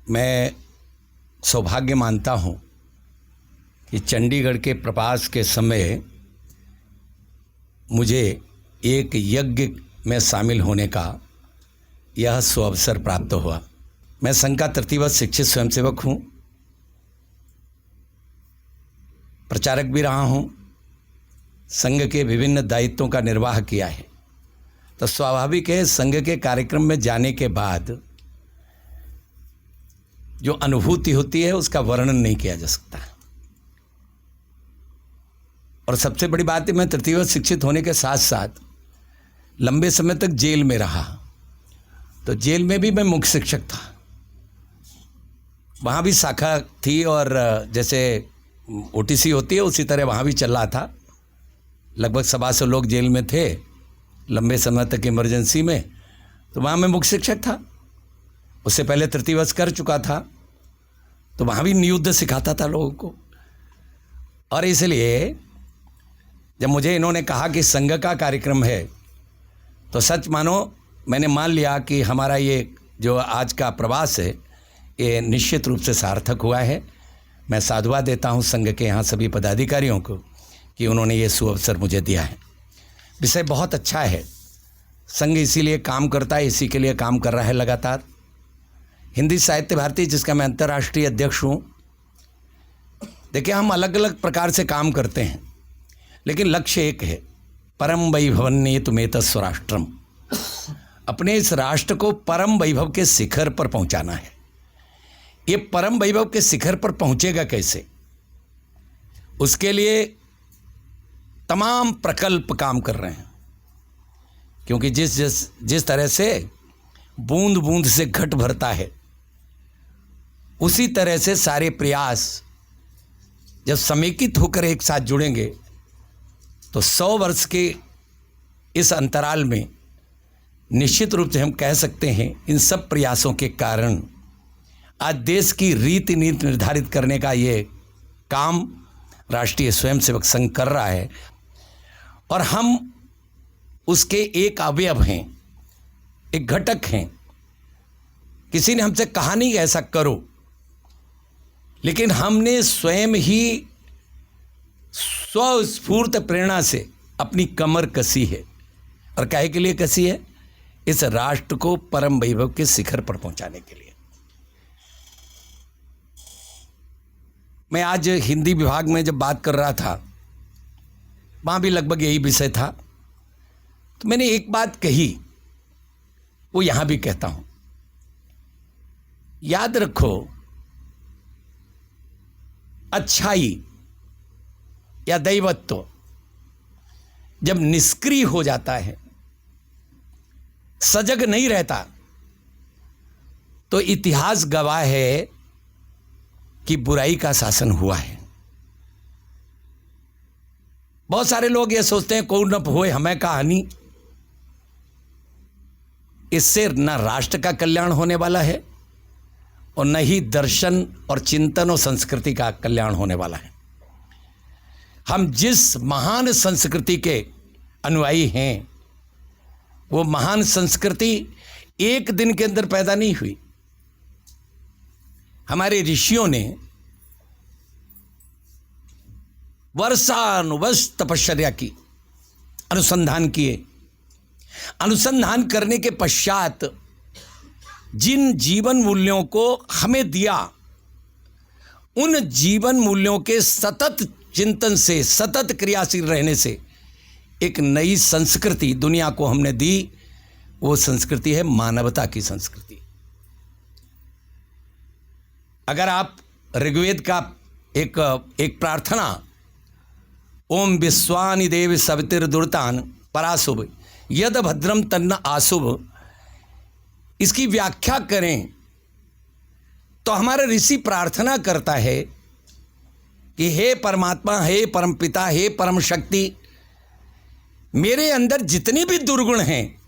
मैं सौभाग्य मानता हूँ कि चंडीगढ़ के प्रवास के समय मुझे एक यज्ञ में शामिल होने का यह सुअवसर प्राप्त हुआ। मैं संघ का तृतीयवर्ष शिक्षित स्वयंसेवक हूँ, प्रचारक भी रहा हूँ, संघ के विभिन्न दायित्वों का निर्वाह किया है। तो स्वाभाविक है, संघ के कार्यक्रम में जाने के बाद जो अनुभूति होती है उसका वर्णन नहीं किया जा सकता। और सबसे बड़ी बात है, मैं तृतीयवर्ष शिक्षित होने के साथ साथ लंबे समय तक जेल में रहा। तो जेल में भी मैं मुख्य शिक्षक था, वहाँ भी शाखा थी और जैसे ओटीसी होती है उसी तरह वहाँ भी चल रहा था। लगभग 125 लोग जेल में थे लंबे समय तक इमरजेंसी में, तो वहाँ मैं मुख्य शिक्षक था। उससे पहले तृतीयवर्ष कर चुका था, तो वहाँ भी नियुद्ध सिखाता था लोगों को। और इसलिए जब मुझे इन्होंने कहा कि संघ का कार्यक्रम है, तो सच मानो मैंने मान लिया कि हमारा ये जो आज का प्रवास है ये निश्चित रूप से सार्थक हुआ है। मैं साधुवाद देता हूँ संघ के यहाँ सभी पदाधिकारियों को कि उन्होंने ये सुअवसर मुझे दिया है। विषय बहुत अच्छा है, संघ इसीलिए काम करता है, इसी के लिए काम कर रहा है लगातार। हिंदी साहित्य भारती, जिसका मैं अंतर्राष्ट्रीय अध्यक्ष हूँ, देखिए हम अलग अलग प्रकार से काम करते हैं, लेकिन लक्ष्य एक है, परम वैभवन्येतुमेत स्वराष्ट्रम। अपने इस राष्ट्र को परम वैभव के शिखर पर पहुंचाना है। ये परम वैभव के शिखर पर पहुंचेगा कैसे, उसके लिए तमाम प्रकल्प काम कर रहे हैं। क्योंकि जिस तरह से बूंद बूंद से घट भरता है, उसी तरह से सारे प्रयास जब समेकित होकर एक साथ जुड़ेंगे तो 100 वर्ष के इस अंतराल में निश्चित रूप से हम कह सकते हैं इन सब प्रयासों के कारण आज देश की रीति नीति निर्धारित करने का ये काम राष्ट्रीय स्वयंसेवक संघ कर रहा है। और हम उसके एक अवयव हैं, एक घटक हैं। किसी ने हमसे कहा नहीं ऐसा करो, लेकिन हमने स्वयं ही स्वस्फूर्त प्रेरणा से अपनी कमर कसी है। और काहे के लिए कसी है? इस राष्ट्र को परम वैभव के शिखर पर पहुंचाने के लिए। मैं आज हिंदी विभाग में जब बात कर रहा था, वहाँ भी लगभग यही विषय था। तो मैंने एक बात कही, वो यहाँ भी कहता हूँ, याद रखो, अच्छाई या दैवत्व जब निष्क्रिय हो जाता है, सजग नहीं रहता, तो इतिहास गवाह है कि बुराई का शासन हुआ है। बहुत सारे लोग ये सोचते हैं को न होए हमें कहानी। इससे न राष्ट्र का कल्याण होने वाला है और न ही दर्शन और चिंतन और संस्कृति का कल्याण होने वाला है। हम जिस महान संस्कृति के अनुयायी हैं, वो महान संस्कृति एक दिन के अंदर पैदा नहीं हुई। हमारे ऋषियों ने वर्षानुवर्ष तपश्चर्या की, अनुसंधान किए। अनुसंधान करने के पश्चात जिन जीवन मूल्यों को हमें दिया, उन जीवन मूल्यों के सतत चिंतन से, सतत क्रियाशील रहने से एक नई संस्कृति दुनिया को हमने दी। वो संस्कृति है मानवता की संस्कृति। अगर आप ऋग्वेद का एक प्रार्थना, ओम विश्वानि देव सवितिर्दुर्तान पराशुभ यद भद्रम तन्न आशुभ, इसकी व्याख्या करें तो हमारा ऋषि प्रार्थना करता है कि हे परमात्मा, हे परमपिता, हे परम शक्ति, मेरे अंदर जितनी भी दुर्गुण हैं,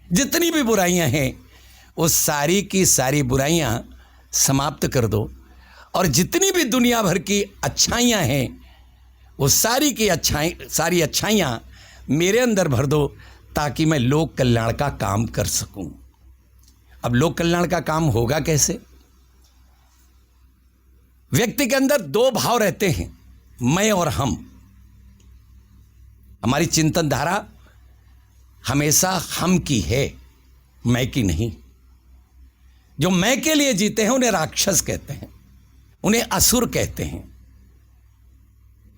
जितनी भी बुराइयां हैं, वो सारी की सारी बुराइयां समाप्त कर दो। और जितनी भी दुनिया भर की अच्छाइयां हैं, वो सारी की सारी अच्छाइयां मेरे अंदर भर दो, ताकि मैं लोक कल्याण का काम कर सकूं। अब लोक कल्याण का काम होगा कैसे? व्यक्ति के अंदर दो भाव रहते हैं, मैं और हम। हमारी चिंतन धारा हमेशा हम की है, मैं की नहीं। जो मैं के लिए जीते हैं उन्हें राक्षस कहते हैं, उन्हें असुर कहते हैं।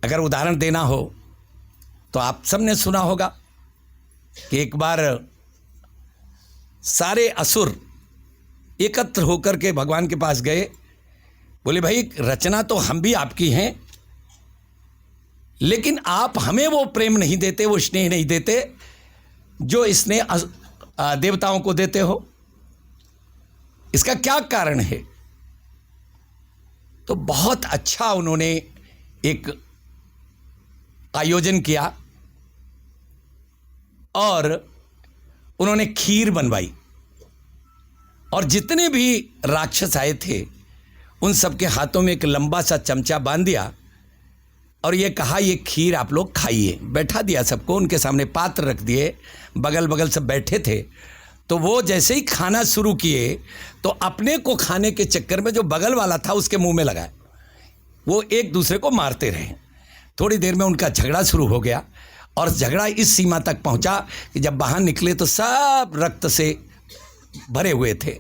अगर उदाहरण देना हो तो आप सबने सुना होगा कि एक बार सारे असुर एकत्र होकर के भगवान के पास गए, बोले भाई रचना तो हम भी आपकी हैं, लेकिन आप हमें वो प्रेम नहीं देते, वो स्नेह नहीं देते जो स्नेह देवताओं को देते हो। इसका क्या कारण है? तो बहुत अच्छा उन्होंने एक आयोजन किया और उन्होंने खीर बनवाई, और जितने भी राक्षस आए थे उन सबके हाथों में एक लंबा सा चमचा बांध दिया और ये कहा ये खीर आप लोग खाइए। बैठा दिया सबको, उनके सामने पात्र रख दिए, बगल बगल सब बैठे थे। तो वो जैसे ही खाना शुरू किए तो अपने को खाने के चक्कर में जो बगल वाला था उसके मुंह में लगाया। वो एक दूसरे को मारते रहे। थोड़ी देर में उनका झगड़ा शुरू हो गया और झगड़ा इस सीमा तक पहुंचा कि जब बाहर निकले तो सब रक्त से भरे हुए थे।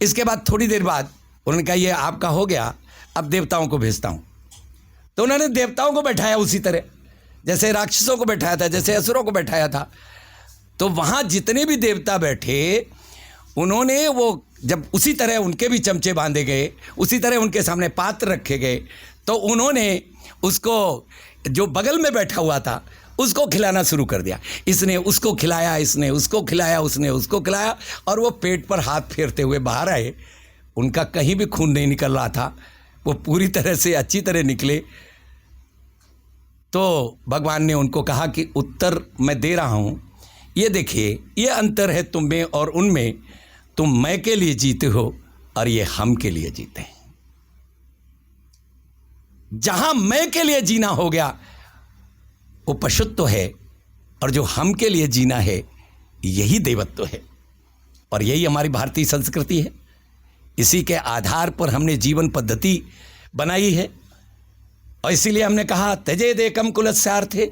इसके बाद थोड़ी देर बाद उन्होंने कहा ये आपका हो गया, अब देवताओं को भेजता हूं। तो उन्होंने देवताओं को बैठाया उसी तरह जैसे राक्षसों को बैठाया था, जैसे असुरों को बैठाया था। तो वहां जितने भी देवता बैठे उन्होंने वो जब उसी तरह उनके भी चमचे बांधे गए, उसी तरह उनके सामने पात्र रखे गए, तो उन्होंने उसको जो बगल में बैठा हुआ था उसको खिलाना शुरू कर दिया। इसने उसको खिलाया, इसने उसको खिलाया, उसने उसको खिलाया, और वो पेट पर हाथ फेरते हुए बाहर आए। उनका कहीं भी खून नहीं निकल रहा था, वो पूरी तरह से अच्छी तरह निकले। तो भगवान ने उनको कहा कि उत्तर मैं दे रहा हूँ, ये देखिए ये अंतर है तुम में और उनमें। तुम मैं के लिए जीते हो और ये हम के लिए जीते हैं। जहां मैं के लिए जीना हो गया वो पशुत्व है, और जो हम के लिए जीना है यही देवत्व है। और यही हमारी भारतीय संस्कृति है। इसी के आधार पर हमने जीवन पद्धति बनाई है। और इसीलिए हमने कहा त्यजेत एकम कुलस्यार्थे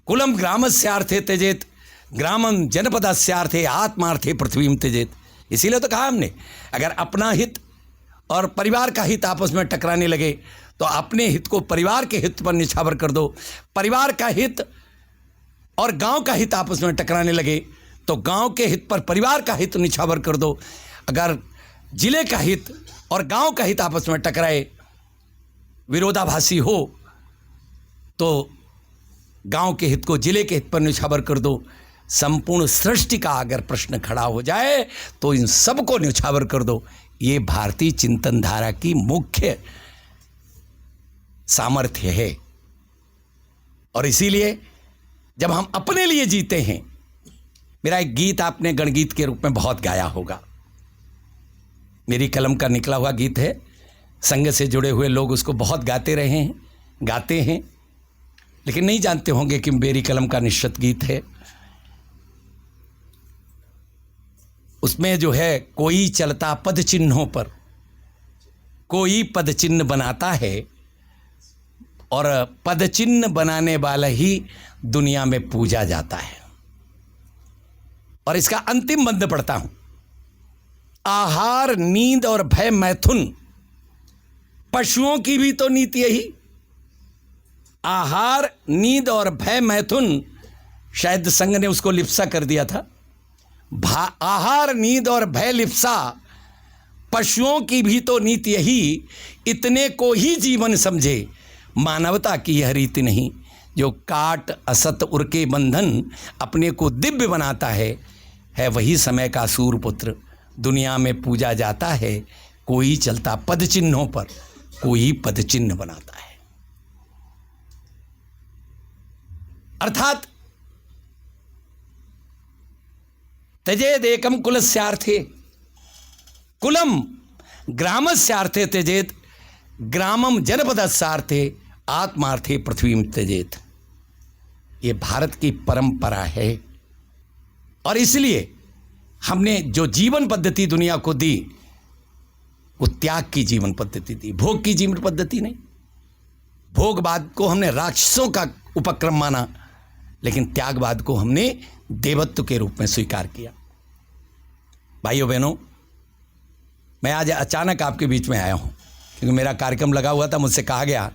कुलम ग्रामस्यार्थे त्यजेत ग्रामम जनपदस्यार्थे आत्मार्थे पृथ्वीम त्यजेत। इसीलिए तो कहा हमने, अगर अपना हित और परिवार का हित आपस में टकराने लगे तो अपने हित को परिवार के हित पर निछावर कर दो। परिवार का हित और गांव का हित आपस में टकराने लगे तो गांव के हित पर परिवार का हित निछावर कर दो। अगर जिले का हित और गांव का हित आपस में टकराए, विरोधाभासी हो, तो गांव के हित को जिले के हित पर निछावर कर दो। संपूर्ण सृष्टि का अगर प्रश्न खड़ा हो जाए तो इन सबको निछावर कर दो। ये भारतीय चिंतन धारा की मुख्य सामर्थ्य है। और इसीलिए जब हम अपने लिए जीते हैं, मेरा एक गीत आपने गणगीत के रूप में बहुत गाया होगा, मेरी कलम का निकला हुआ गीत है। संघ से जुड़े हुए लोग उसको बहुत गाते रहे हैं, गाते हैं, लेकिन नहीं जानते होंगे कि मेरी कलम का निश्चित गीत है। उसमें जो है, कोई चलता पद चिन्हों पर, कोई पद चिन्ह बनाता है और पद चिन्ह बनाने वाला ही दुनिया में पूजा जाता है। और इसका अंतिम बंद पढ़ता हूं, आहार नींद और भय मैथुन, पशुओं की भी तो नीति यही। आहार नींद और भय मैथुन, शायद संघ ने उसको लिप्सा कर दिया था। आहार नींद और भय लिप्सा, पशुओं की भी तो नीति यही। इतने को ही जीवन समझे, मानवता की यह रीति नहीं। जो काट असत उर के बंधन अपने को दिव्य बनाता है वही समय का सूरपुत्र। दुनिया में पूजा जाता है, कोई चलता पद चिन्हों पर, कोई पद चिन्ह बनाता है। अर्थात त्यजेत एकम कुलस्यार्थे कुलम ग्रामस्यार्थे त्यजेत ग्रामम जनपदस्यार्थे आत्मार्थे पृथ्वीम त्यजेत। ये भारत की परंपरा है। और इसलिए हमने जो जीवन पद्धति दुनिया को दी वो त्याग की जीवन पद्धति थी, भोग की जीवन पद्धति नहीं। भोगवाद को हमने राक्षसों का उपक्रम माना, लेकिन त्यागवाद को हमने देवत्व के रूप में स्वीकार किया। भाइयों बहनों, मैं आज अचानक आपके बीच में आया हूं क्योंकि मेरा कार्यक्रम लगा हुआ था। मुझसे कहा गया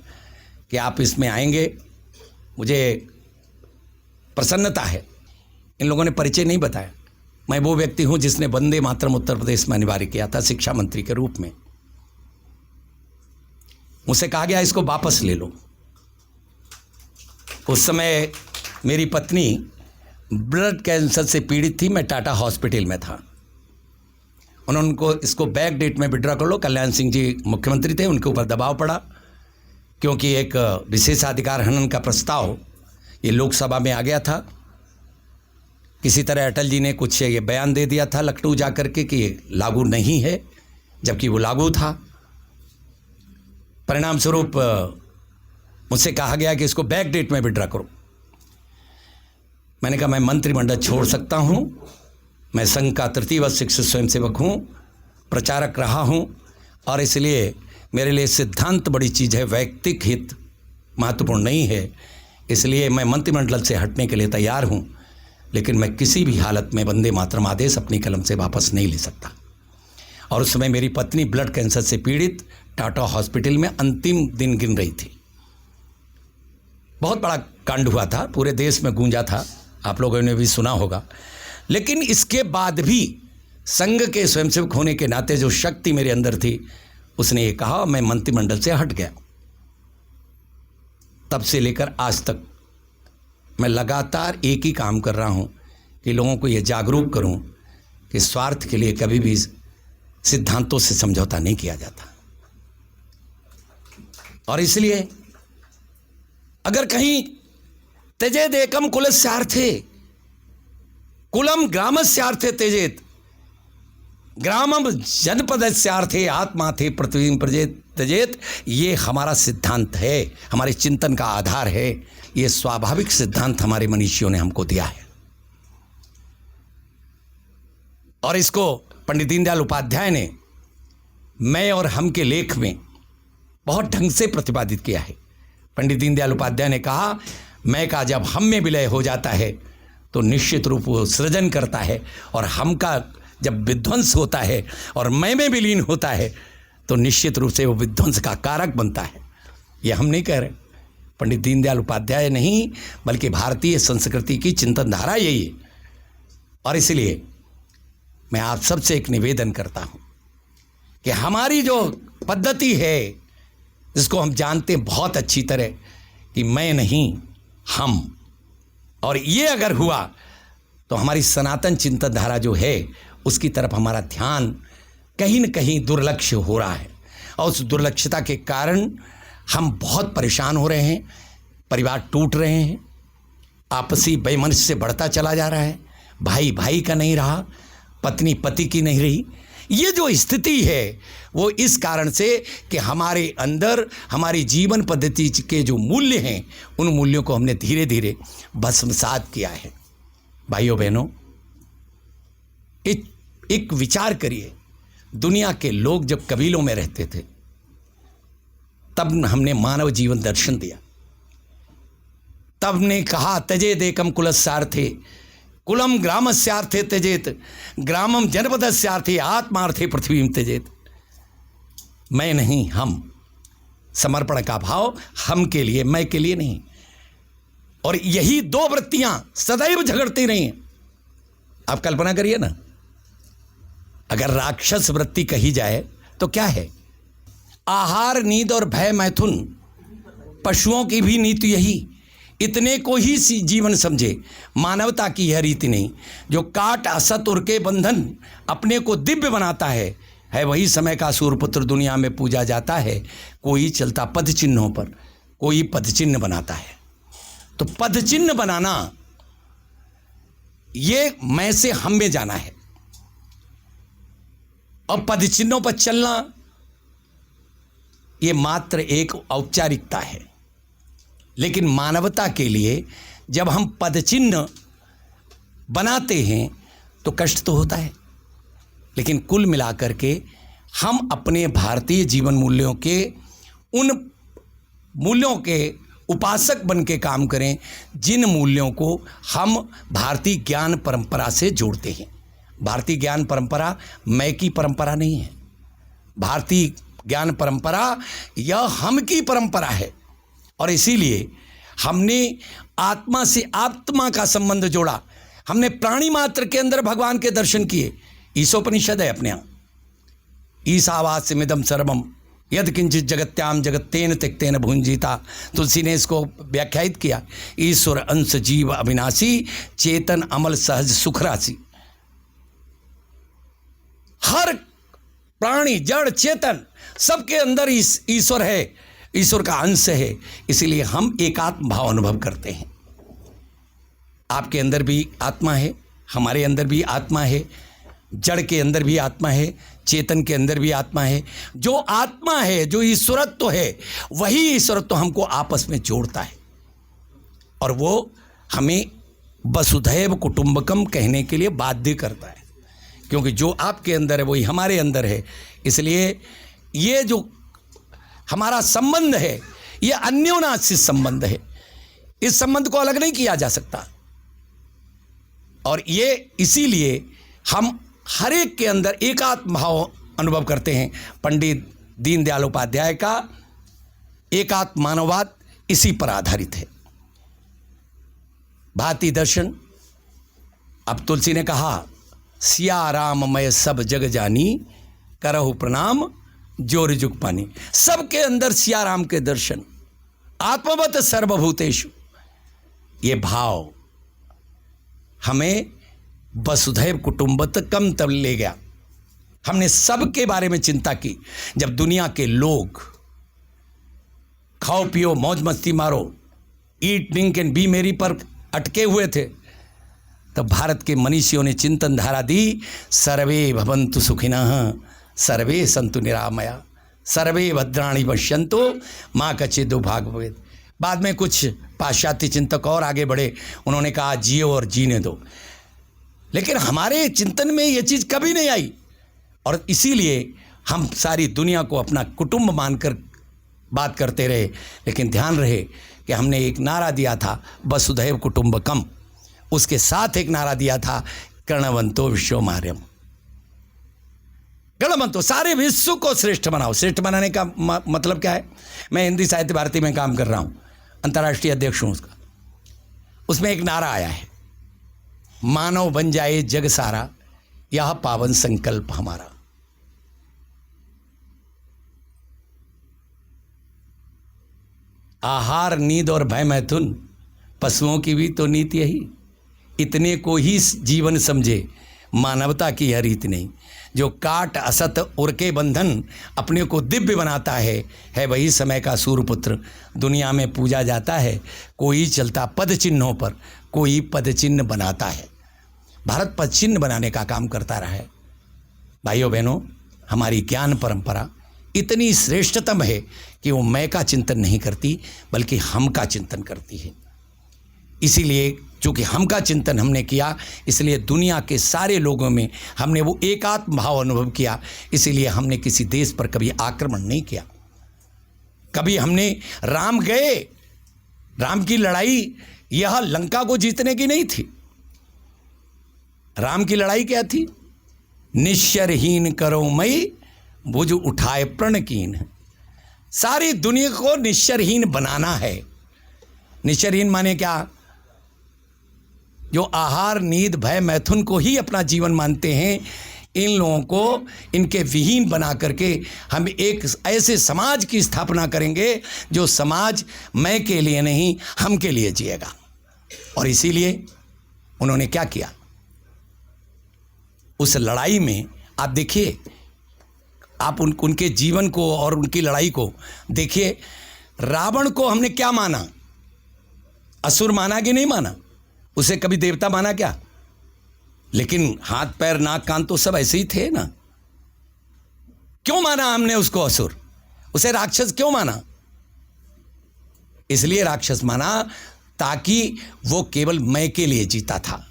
कि आप इसमें आएंगे, मुझे प्रसन्नता है। इन लोगों ने परिचय नहीं बताया। मैं वो व्यक्ति हूं जिसने वंदे मातरम उत्तर प्रदेश में अनिवार्य किया था शिक्षा मंत्री के रूप में। मुझसे कहा गया इसको वापस ले लो। उस समय मेरी पत्नी ब्लड कैंसर से पीड़ित थी, मैं टाटा हॉस्पिटल में था। उन्होंने उनको इसको बैक डेट में विड्रॉ कर लो। कल्याण सिंह जी मुख्यमंत्री थे, उनके ऊपर दबाव पड़ा क्योंकि एक विशेषाधिकार हनन का प्रस्ताव ये लोकसभा में आ गया था। किसी तरह अटल जी ने कुछ ये बयान दे दिया था लखनऊ जाकर के कि ये लागू नहीं है, जबकि वो लागू था। परिणाम स्वरूप मुझसे कहा गया कि इसको बैक डेट में विड्रॉ करो। मैंने कहा मैं मंत्रिमंडल छोड़ सकता हूं, मैं संघ का तृतीय वर्ष शिक्षक स्वयंसेवक हूं, प्रचारक रहा हूं, और इसलिए मेरे लिए सिद्धांत बड़ी चीज़ है, वैयक्तिक हित महत्वपूर्ण नहीं है। इसलिए मैं मंत्रिमंडल से हटने के लिए तैयार हूं, लेकिन मैं किसी भी हालत में वंदे मातरम आदेश अपनी कलम से वापस नहीं ले सकता। और उस समय मेरी पत्नी ब्लड कैंसर से पीड़ित टाटा हॉस्पिटल में अंतिम दिन गिन रही थी। बहुत बड़ा कांड हुआ था, पूरे देश में गूंजा था, आप लोगों ने भी सुना होगा। लेकिन इसके बाद भी संघ के स्वयंसेवक होने के नाते जो शक्ति मेरे अंदर थी, उसने ये कहा, मैं मंत्रिमंडल से हट गया। तब से लेकर आज तक मैं लगातार एक ही काम कर रहा हूं कि लोगों को ये जागरूक करूं कि स्वार्थ के लिए कभी भी सिद्धांतों से समझौता नहीं किया जाता। और इसलिए अगर कहीं त्यजेद एकम कुलस्यार्थे कुलम ग्रामस्यार्थे त्यजेत ग्रामम जनपदस्यार्थे आत्मार्थे पृथ्वी त्यजेत, ये हमारा सिद्धांत है, हमारे चिंतन का आधार है। ये स्वाभाविक सिद्धांत हमारे मनीषियों ने हमको दिया है और इसको पंडित दीनदयाल उपाध्याय ने मैं और हम के लेख में बहुत ढंग से प्रतिपादित किया है। पंडित दीनदयाल उपाध्याय ने कहा, मैं का जब हम में विलय हो जाता है तो निश्चित रूप वो सृजन करता है, और हम का जब विध्वंस होता है और मैं में विलीन होता है तो निश्चित रूप से वो विध्वंस का कारक बनता है। ये हम नहीं कह रहे, पंडित दीनदयाल उपाध्याय नहीं, बल्कि भारतीय संस्कृति की चिंतन धारा यही है। और इसलिए मैं आप सबसे एक निवेदन करता हूं कि हमारी जो पद्धति है, जिसको हम जानते हैं बहुत अच्छी तरह कि मैं नहीं हम, और ये अगर हुआ तो हमारी सनातन चिंतन धारा जो है उसकी तरफ हमारा ध्यान कहीं न कहीं दुर्लक्ष्य हो रहा है, और उस दुर्लक्षता के कारण हम बहुत परेशान हो रहे हैं। परिवार टूट रहे हैं, आपसी वैमनस्य से बढ़ता चला जा रहा है, भाई भाई का नहीं रहा, पत्नी पति की नहीं रही। ये जो स्थिति है वो इस कारण से कि हमारे अंदर हमारी जीवन पद्धति के जो मूल्य हैं, उन मूल्यों को हमने धीरे धीरे भस्मसात किया है। भाइयों बहनों, एक विचार करिए, दुनिया के लोग जब कबीलों में रहते थे तब हमने मानव जीवन दर्शन दिया। तब ने कहा, त्यजेद एकम कुलस्यार्थे कुलम ग्रामस्यार्थे त्यजेत ग्रामम जनपदस्यार्थे आत्मार्थे पृथ्वी त्यजेत। मैं नहीं हम, समर्पण का भाव हम के लिए, मैं के लिए नहीं। और यही दो वृत्तियां सदैव झगड़ती रही हैं। आप कल्पना करिए ना, अगर राक्षस वृत्ति कही जाए तो क्या है? आहार, नींद और भय मैथुन, पशुओं की भी नीति यही, इतने को ही जीवन समझे, मानवता की यह रीति नहीं। जो काट असत उर के बंधन अपने को दिव्य बनाता है वही समय का सूर्यपुत्र दुनिया में पूजा जाता है। कोई चलता पद चिन्हों पर, कोई पद चिन्ह बनाता है। तो पद चिन्ह बनाना ये मैं से हम में जाना है, और पद चिन्हों पर चलना ये मात्र एक औपचारिकता है। लेकिन मानवता के लिए जब हम पद चिन्ह बनाते हैं तो कष्ट तो होता है, लेकिन कुल मिलाकर के हम अपने भारतीय जीवन मूल्यों के उन मूल्यों के उपासक बन के काम करें जिन मूल्यों को हम भारतीय ज्ञान परंपरा से जोड़ते हैं। भारतीय ज्ञान परंपरा मैं की परंपरा नहीं है। भारतीय ज्ञान परंपरा यह हम की परंपरा है, और इसीलिए हमने आत्मा से आत्मा का संबंध जोड़ा। हमने प्राणी मात्र के अंदर भगवान के दर्शन किए। ईशोपनिषद है अपने यहाँ, ईशावास्यमिदं सर्वम यद किंचित जगत्याम जगत्तेन त्यक्तेन भुंजीता। तुलसी ने इसको व्याख्यायित किया, ईश्वर अंश जीव अविनाशी चेतन अमल सहज सुख राशि। हर प्राणी जड़ चेतन सबके अंदर ईश्वर है, ईश्वर का अंश है। इसीलिए हम एकात्म भाव अनुभव करते हैं। आपके अंदर भी आत्मा है, हमारे अंदर भी आत्मा है, जड़ के अंदर भी आत्मा है, चेतन के अंदर भी आत्मा है। जो आत्मा है, जो ईश्वरत्व है, वही ईश्वरत्व हमको आपस में जोड़ता है, और वो हमें वसुधैव कुटुंबकम कहने के लिए बाध्य करता है, क्योंकि जो आपके अंदर है वही हमारे अंदर है। इसलिए ये जो हमारा संबंध है, ये अन्योन्याश्रित संबंध है। इस संबंध को अलग नहीं किया जा सकता, और ये इसीलिए हम हर एक के अंदर एकात्म भाव अनुभव करते हैं। पंडित दीनदयाल उपाध्याय का एकात्म मानववाद इसी पर आधारित है। भारतीय दर्शन, अब तुलसी ने कहा, सिया राम मैं सब जग जानी करहु प्रणाम जोर जुग पानी। सबके अंदर सिया राम के दर्शन, आत्मवत सर्वभूतेषु, ये भाव हमें वसुधैव कुटुंबकम तब ले गया। हमने सबके बारे में चिंता की। जब दुनिया के लोग खाओ पियो मौज मस्ती मारो, ईट ड्रिंक एंड बी मेरी पर अटके हुए थे, तब भारत के मनीषियों ने चिंतन धारा दी, सर्वे भवन्तु सुखिनः सर्वे सन्तु निरामया सर्वे भद्राणि पश्यन्तु माँ कचित् भाग भवेत्। बाद में कुछ पाश्चात्य चिंतक और आगे बढ़े, उन्होंने कहा जियो और जीने दो, लेकिन हमारे चिंतन में ये चीज़ कभी नहीं आई, और इसीलिए हम सारी दुनिया को अपना कुटुंब मानकर बात करते रहे। लेकिन ध्यान रहे कि हमने एक नारा दिया था वसुधैव कुटुंबकम, उसके साथ एक नारा दिया था कर्णवंतो विश्वमार्यम। गणवंतो, सारे विश्व को श्रेष्ठ बनाओ। श्रेष्ठ बनाने का मतलब क्या है? मैं हिंदी साहित्य भारती में काम कर रहा हूँ, अंतर्राष्ट्रीय अध्यक्ष हूँ उसका। उसमें एक नारा आया है, मानव बन जाए जग सारा, यह पावन संकल्प हमारा। आहार नींद और भय मैथुन, पशुओं की भी तो नीति यही। इतने को ही जीवन समझे, मानवता की यह रीत नहीं। जो काट असत उर के बंधन अपने को दिव्य बनाता है वही समय का सूर्यपुत्र। दुनिया में पूजा जाता है, कोई चलता पद चिन्हों पर, कोई पद चिन्ह बनाता है। भारत पद चिन्ह बनाने का काम करता रहा है। भाइयों बहनों, हमारी ज्ञान परंपरा इतनी श्रेष्ठतम है कि वो मैं का चिंतन नहीं करती, बल्कि हम का चिंतन करती है। इसीलिए चूँकि हम का चिंतन हमने किया, इसलिए दुनिया के सारे लोगों में हमने वो एकात्म भाव अनुभव किया। इसीलिए हमने किसी देश पर कभी आक्रमण नहीं किया। कभी हमने राम गए, राम की लड़ाई यह लंका को जीतने की नहीं थी। राम की लड़ाई क्या थी? निश्चरहीन करो मई भुज उठाए प्रण कीन। सारी दुनिया को निश्चरहीन बनाना है। निश्चरहीन माने क्या? जो आहार नींद भय मैथुन को ही अपना जीवन मानते हैं, इन लोगों को इनके विहीन बना करके हम एक ऐसे समाज की स्थापना करेंगे जो समाज मैं के लिए नहीं, हम के लिए जिएगा। और इसीलिए उन्होंने क्या किया? उस लड़ाई में आप देखिए, आप उनके जीवन को और उनकी लड़ाई को देखिए। रावण को हमने क्या माना? असुर माना कि नहीं माना? उसे कभी देवता माना क्या? लेकिन हाथ पैर नाक कान तो सब ऐसे ही थे ना। क्यों माना हमने उसको असुर? उसे राक्षस क्यों माना? इसलिए राक्षस माना ताकि वो केवल मैं के लिए जीता था,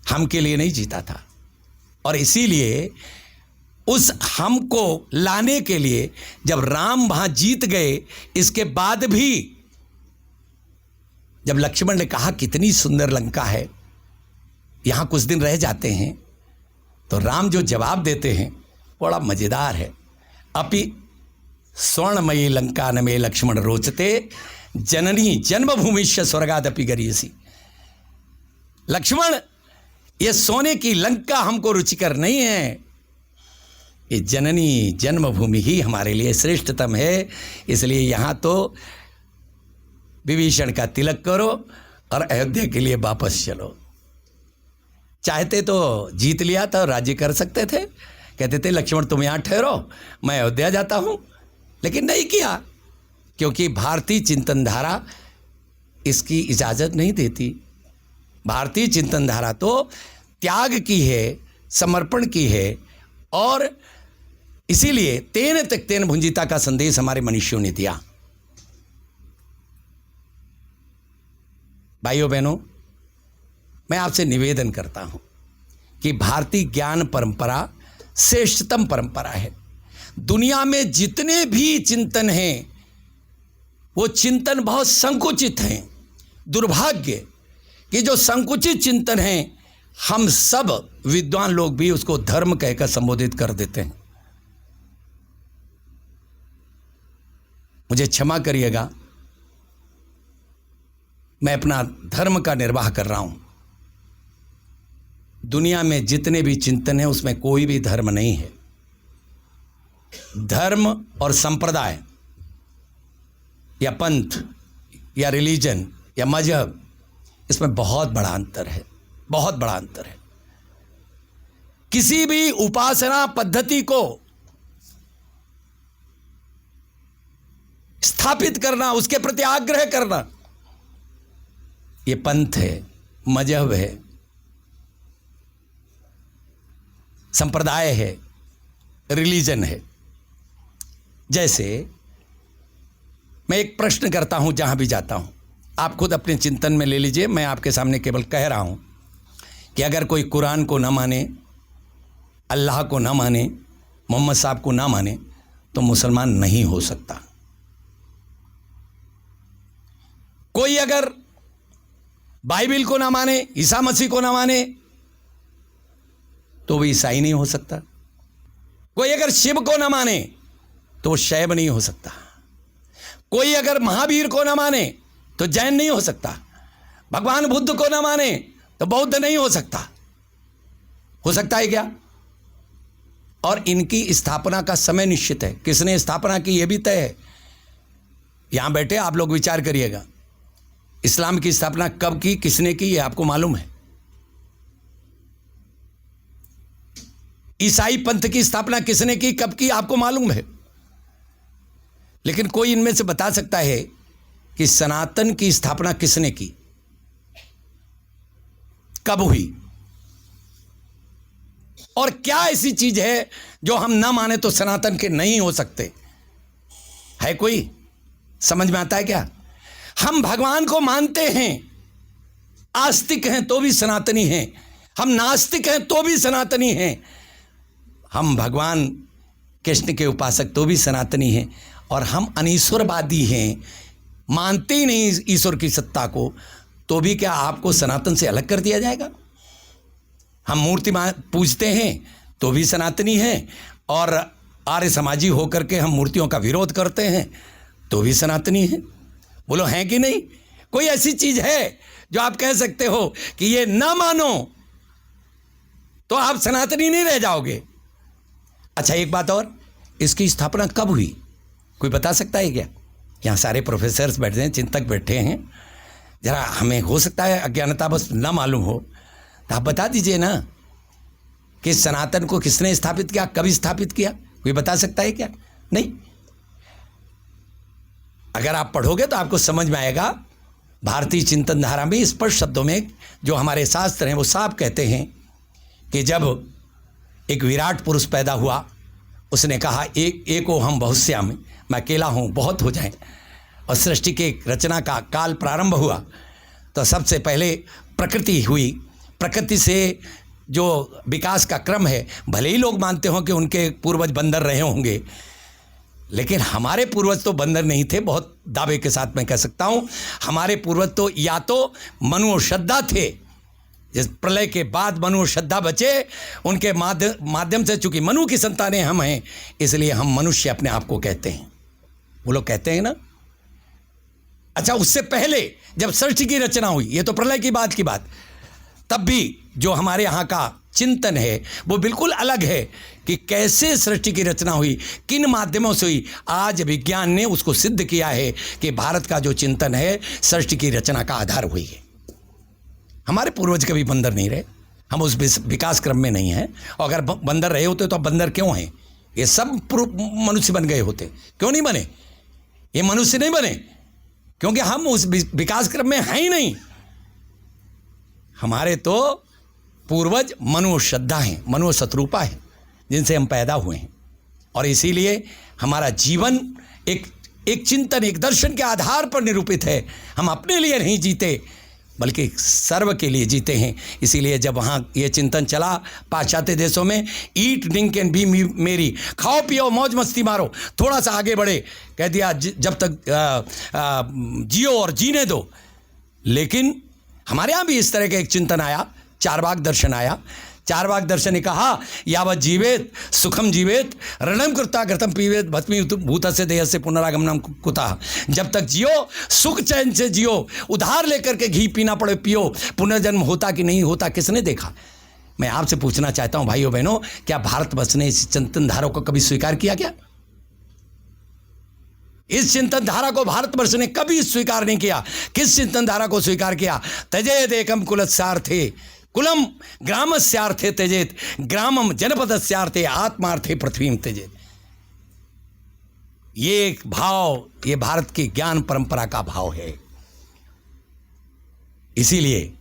हम के लिए नहीं जीता था। और इसीलिए उस हमको लाने के लिए जब राम वहां जीत गए, इसके बाद भी जब लक्ष्मण ने कहा कितनी सुंदर लंका है, यहां कुछ दिन रह जाते हैं, तो राम जो जवाब देते हैं बड़ा मजेदार है। अपि स्वर्णमयी लंका न मे लक्ष्मण रोचते, जननी जन्मभूमिश्च स्वर्गादपि गरीयसी। लक्ष्मण, ये सोने की लंका हमको रुचिकर नहीं है, ये जननी जन्मभूमि ही हमारे लिए श्रेष्ठतम है। इसलिए यहाँ तो विभीषण का तिलक करो और अयोध्या के लिए वापस चलो। चाहते तो जीत लिया था, राज्य कर सकते थे, कहते थे लक्ष्मण तुम यहाँ ठहरो, मैं अयोध्या जाता हूँ, लेकिन नहीं किया, क्योंकि भारतीय चिंतन धारा इसकी इजाज़त नहीं देती। भारतीय चिंतन धारा तो त्याग की है, समर्पण की है, और इसीलिए तेन त्यक्तेन भुंजिता का संदेश हमारे मनुष्यों ने दिया। भाइयों बहनों, मैं आपसे निवेदन करता हूं कि भारतीय ज्ञान परंपरा श्रेष्ठतम परंपरा है। दुनिया में जितने भी चिंतन हैं वो चिंतन बहुत संकुचित हैं। दुर्भाग्य कि जो संकुचित चिंतन हैं, हम सब विद्वान लोग भी उसको धर्म कहकर संबोधित कर देते हैं। मुझे क्षमा करिएगा, मैं अपना धर्म का निर्वाह कर रहा हूं। दुनिया में जितने भी चिंतन हैं उसमें कोई भी धर्म नहीं है। धर्म और संप्रदाय या पंथ या रिलीजन या मजहब, इसमें बहुत बड़ा अंतर है, बहुत बड़ा अंतर है। किसी भी उपासना पद्धति को स्थापित करना, उसके प्रति आग्रह करना, ये पंथ है, मजहब है, संप्रदाय है, रिलीजन है। जैसे मैं एक प्रश्न करता हूं जहां भी जाता हूं, आप खुद अपने चिंतन में ले लीजिए, मैं आपके सामने केवल कह रहा हूं कि अगर कोई कुरान को ना माने, अल्लाह को ना माने, मोहम्मद साहब को ना माने, तो मुसलमान नहीं हो सकता। कोई अगर बाइबिल को ना माने, ईसा मसीह को ना माने, तो वो ईसाई नहीं हो सकता। कोई अगर शिव को ना माने तो वो शैव नहीं हो सकता। कोई अगर महावीर को ना माने तो जैन नहीं हो सकता। भगवान बुद्ध को ना माने तो बौद्ध नहीं हो सकता। हो सकता है क्या? और इनकी स्थापना का समय निश्चित है। किसने स्थापना की यह भी तय है। यहां बैठे आप लोग विचार करिएगा, इस्लाम की स्थापना कब की, किसने की, यह आपको मालूम है। ईसाई पंथ की स्थापना किसने की, कब की, आपको मालूम है। लेकिन कोई इनमें से बता सकता है कि सनातन की स्थापना किसने की, कब हुई, और क्या ऐसी चीज है जो हम ना माने तो सनातन के नहीं हो सकते? है कोई समझ में आता है क्या? हम भगवान को मानते हैं, आस्तिक हैं तो भी सनातनी हैं, हम नास्तिक हैं तो भी सनातनी हैं, हम भगवान कृष्ण के उपासक तो भी सनातनी हैं, और हम अनीश्वरवादी हैं, मानते ही नहीं ईश्वर की सत्ता को, तो भी क्या आपको सनातन से अलग कर दिया जाएगा? हम मूर्ति पूजते हैं तो भी सनातनी हैं, और आर्य समाजी होकर के हम मूर्तियों का विरोध करते हैं तो भी सनातनी हैं। बोलो हैं कि नहीं? कोई ऐसी चीज है जो आप कह सकते हो कि ये ना मानो तो आप सनातनी नहीं रह जाओगे? अच्छा, एक बात और, इसकी स्थापना कब हुई, कोई बता सकता है क्या? यहाँ सारे प्रोफेसर्स बैठे हैं, चिंतक बैठे हैं, जरा हमें हो सकता है अज्ञानता बस ना मालूम हो, तो आप बता दीजिए ना कि सनातन को किसने स्थापित किया, कब स्थापित किया? कोई बता सकता है क्या? नहीं। अगर आप पढ़ोगे तो आपको समझ में आएगा। भारतीय चिंतन धारा में स्पष्ट शब्दों में जो हमारे शास्त्र हैं वो साफ कहते हैं कि जब एक विराट पुरुष पैदा हुआ, उसने कहा एको हम बहुश्यामि, मैं अकेला हूँ, बहुत हो जाएं, और सृष्टि के रचना का काल प्रारंभ हुआ तो सबसे पहले प्रकृति हुई। प्रकृति से जो विकास का क्रम है, भले ही लोग मानते हो कि उनके पूर्वज बंदर रहे होंगे, लेकिन हमारे पूर्वज तो बंदर नहीं थे। बहुत दावे के साथ मैं कह सकता हूँ हमारे पूर्वज तो या तो मनु और श्रद्धा थे, जिस प्रलय के बाद मनु और श्रद्धा बचे, उनके माध्यम से, चूंकि मनु की संतानें हम हैं, इसलिए हम मनुष्य अपने आप को कहते हैं। वो लोग कहते हैं ना। अच्छा, उससे पहले जब सृष्टि की रचना हुई, ये तो प्रलय की बात, तब भी जो हमारे यहाँ का चिंतन है वो बिल्कुल अलग है कि कैसे सृष्टि की रचना हुई, किन माध्यमों से हुई। आज विज्ञान ने उसको सिद्ध किया है कि भारत का जो चिंतन है सृष्टि की रचना का आधार हुई है। हमारे पूर्वज कभी बंदर नहीं रहे, हम उस विकास क्रम में नहीं हैं। और अगर बंदर रहे होते तो अब बंदर क्यों हैं? ये सब मनुष्य बन गए होते। क्यों नहीं बने? ये मनुष्य नहीं बने क्योंकि हम उस विकास क्रम में हैं ही नहीं। हमारे तो पूर्वज मनु श्रद्धा हैं, मनु शत्रुपा है, जिनसे हम पैदा हुए हैं। और इसीलिए हमारा जीवन एक चिंतन, एक दर्शन के आधार पर निरूपित है। हम अपने लिए नहीं जीते बल्कि सर्व के लिए जीते हैं। इसीलिए जब वहाँ ये चिंतन चला पाश्चात्य देशों में, ईट ड्रिंक एंड बी मेरी, खाओ पियो मौज मस्ती मारो, थोड़ा सा आगे बढ़े, कह दिया जब तक जियो और जीने दो। लेकिन हमारे यहाँ भी इस तरह का एक चिंतन आया, चारवाक दर्शन आया। चारवाक दर्शन ने कहा यावत जीवेत सुखम जीवेत रणम कृता कृतम पीवेत भस्मी भूत से देह से पुनरागमनम कुतः। जब तक जियो सुख चैन से जियो, उधार लेकर के घी पीना पड़े पियो, पुनर्जन्म होता कि नहीं होता किसने देखा? मैं आपसे पूछना चाहता हूं भाइयों बहनों, क्या भारतवर्ष ने इस चिंतन धारा को कभी स्वीकार किया क्या? इस चिंतन धारा को भारतवर्ष ने कभी स्वीकार नहीं किया। किस चिंतन धारा को स्वीकार किया? तजेत एकम कुलस्यार्थे कुलम ग्रामस्यार्थे त्यजेत ग्रामम जनपदस्यार्थे आत्मार्थे पृथ्वीम त्यजेत। ये एक भाव, ये भारत की ज्ञान परंपरा का भाव है। इसीलिए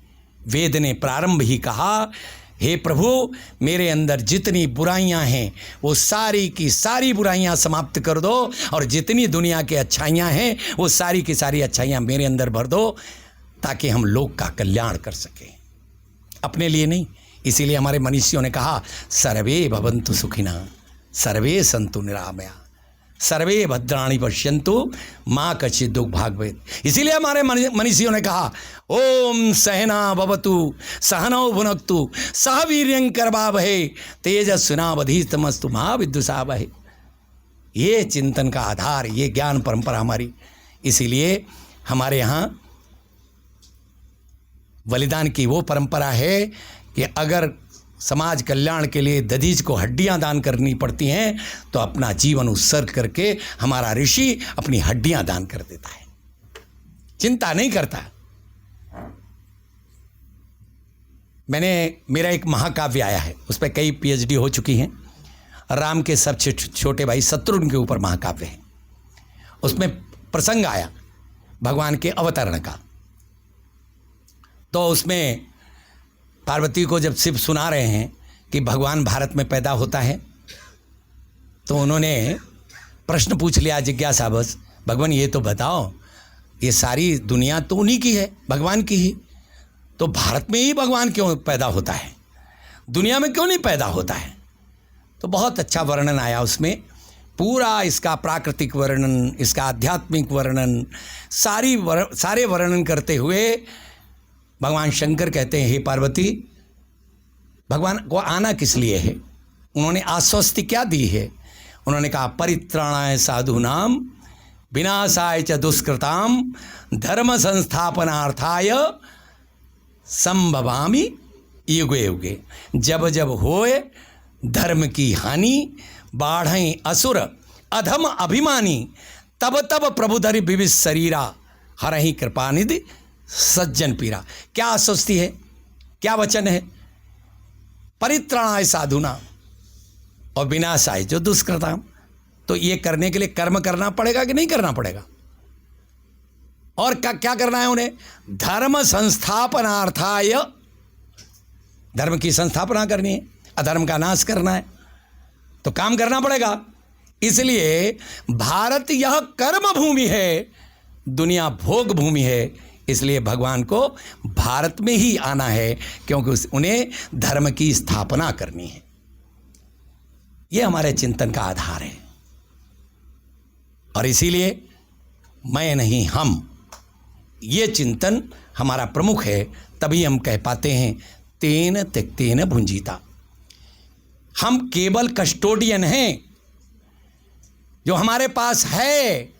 वेद ने प्रारंभ ही कहा, हे प्रभु मेरे अंदर जितनी बुराइयां हैं वो सारी की सारी बुराइयां समाप्त कर दो, और जितनी दुनिया की अच्छाइयां हैं वो सारी की सारी अच्छाइयां मेरे अंदर भर दो, ताकि हम लोग का कल्याण कर सकें, अपने लिए नहीं। इसीलिए हमारे मनीषियों ने कहा सर्वे भवन्तु सुखिना सर्वे सन्तु निरामया सर्वे भद्राणि पश्यन्तु माँ कचित् दुःख भाग् भवेत्। इसीलिए हमारे मनीषियों ने कहा ओम सहना भवतु सहनौ भुनक्तु सह वीर्यं करवावहै तेजस्विनावधीतमस्तु मा विद्विषावहै। ये चिंतन का आधार, ये ज्ञान परंपरा हमारी। इसीलिए हमारे यहाँ बलिदान की वो परंपरा है कि अगर समाज कल्याण के लिए दधीच को हड्डियां दान करनी पड़ती हैं तो अपना जीवन उत्सर्ग करके हमारा ऋषि अपनी हड्डियां दान कर देता है, चिंता नहीं करता। मेरा एक महाकाव्य आया है, उस पर कई पीएचडी हो चुकी हैं। राम के सबसे छोटे भाई शत्रुघ्न के ऊपर महाकाव्य है। उसमें प्रसंग आया भगवान के अवतरण का। तो उसमें पार्वती को जब शिव सुना रहे हैं कि भगवान भारत में पैदा होता है, तो उन्होंने प्रश्न पूछ लिया जिज्ञासा बस, भगवान ये तो बताओ, ये सारी दुनिया तो उन्हीं की है, भगवान की ही, तो भारत में ही भगवान क्यों पैदा होता है, दुनिया में क्यों नहीं पैदा होता है? तो बहुत अच्छा वर्णन आया उसमें, पूरा इसका प्राकृतिक वर्णन, इसका आध्यात्मिक वर्णन, सारे वर्णन करते हुए भगवान शंकर कहते हैं हे पार्वती, भगवान को आना किस लिए है? उन्होंने आश्वस्ति क्या दी है? उन्होंने कहा परित्राणाय साधूनाम विनाशाय च दुष्कृताम धर्म संस्थापनार्थाय संभवामि युगे युगे। जब जब होए धर्म की हानि, बाढ़ें असुर अधम अभिमानी, तब तब प्रभुधरि विविध शरीरा हरहि कृपानिधि सज्जन पीरा। क्या आश्वस्ति है, क्या वचन है? परित्राणाय साधुना और विनाशाय जो दुष्कृताम। तो ये करने के लिए कर्म करना पड़ेगा कि नहीं करना पड़ेगा? और क्या करना है उन्हें? धर्म संस्थापनार्थाय, धर्म की संस्थापना करनी है, अधर्म का नाश करना है, तो काम करना पड़ेगा। इसलिए भारत यह कर्म भूमि है, दुनिया भोग भूमि है। इसलिए भगवान को भारत में ही आना है, क्योंकि उन्हें धर्म की स्थापना करनी है। ये हमारे चिंतन का आधार है। और इसीलिए मैं नहीं हम, ये चिंतन हमारा प्रमुख है। तभी हम कह पाते हैं तेन त्यक्तेन भुंजीता। हम केवल कस्टोडियन हैं, जो हमारे पास है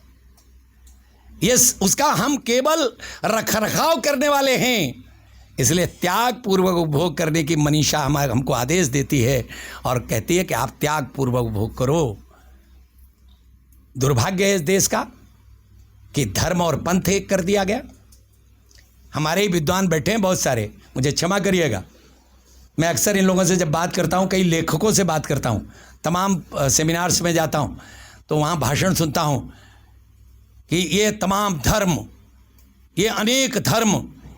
ये उसका हम केवल रखरखाव करने वाले हैं। इसलिए त्याग पूर्वक उपभोग करने की मनीषा हमको आदेश देती है और कहती है कि आप त्याग पूर्वक उपभोग करो। दुर्भाग्य है इस देश का कि धर्म और पंथ एक कर दिया गया। हमारे ही विद्वान बैठे हैं बहुत सारे, मुझे क्षमा करिएगा, मैं अक्सर इन लोगों से जब बात करता हूँ, कई लेखकों से बात करता हूँ, तमाम सेमिनार्स में जाता हूँ तो वहाँ भाषण सुनता हूँ कि ये तमाम धर्म, ये अनेक धर्म,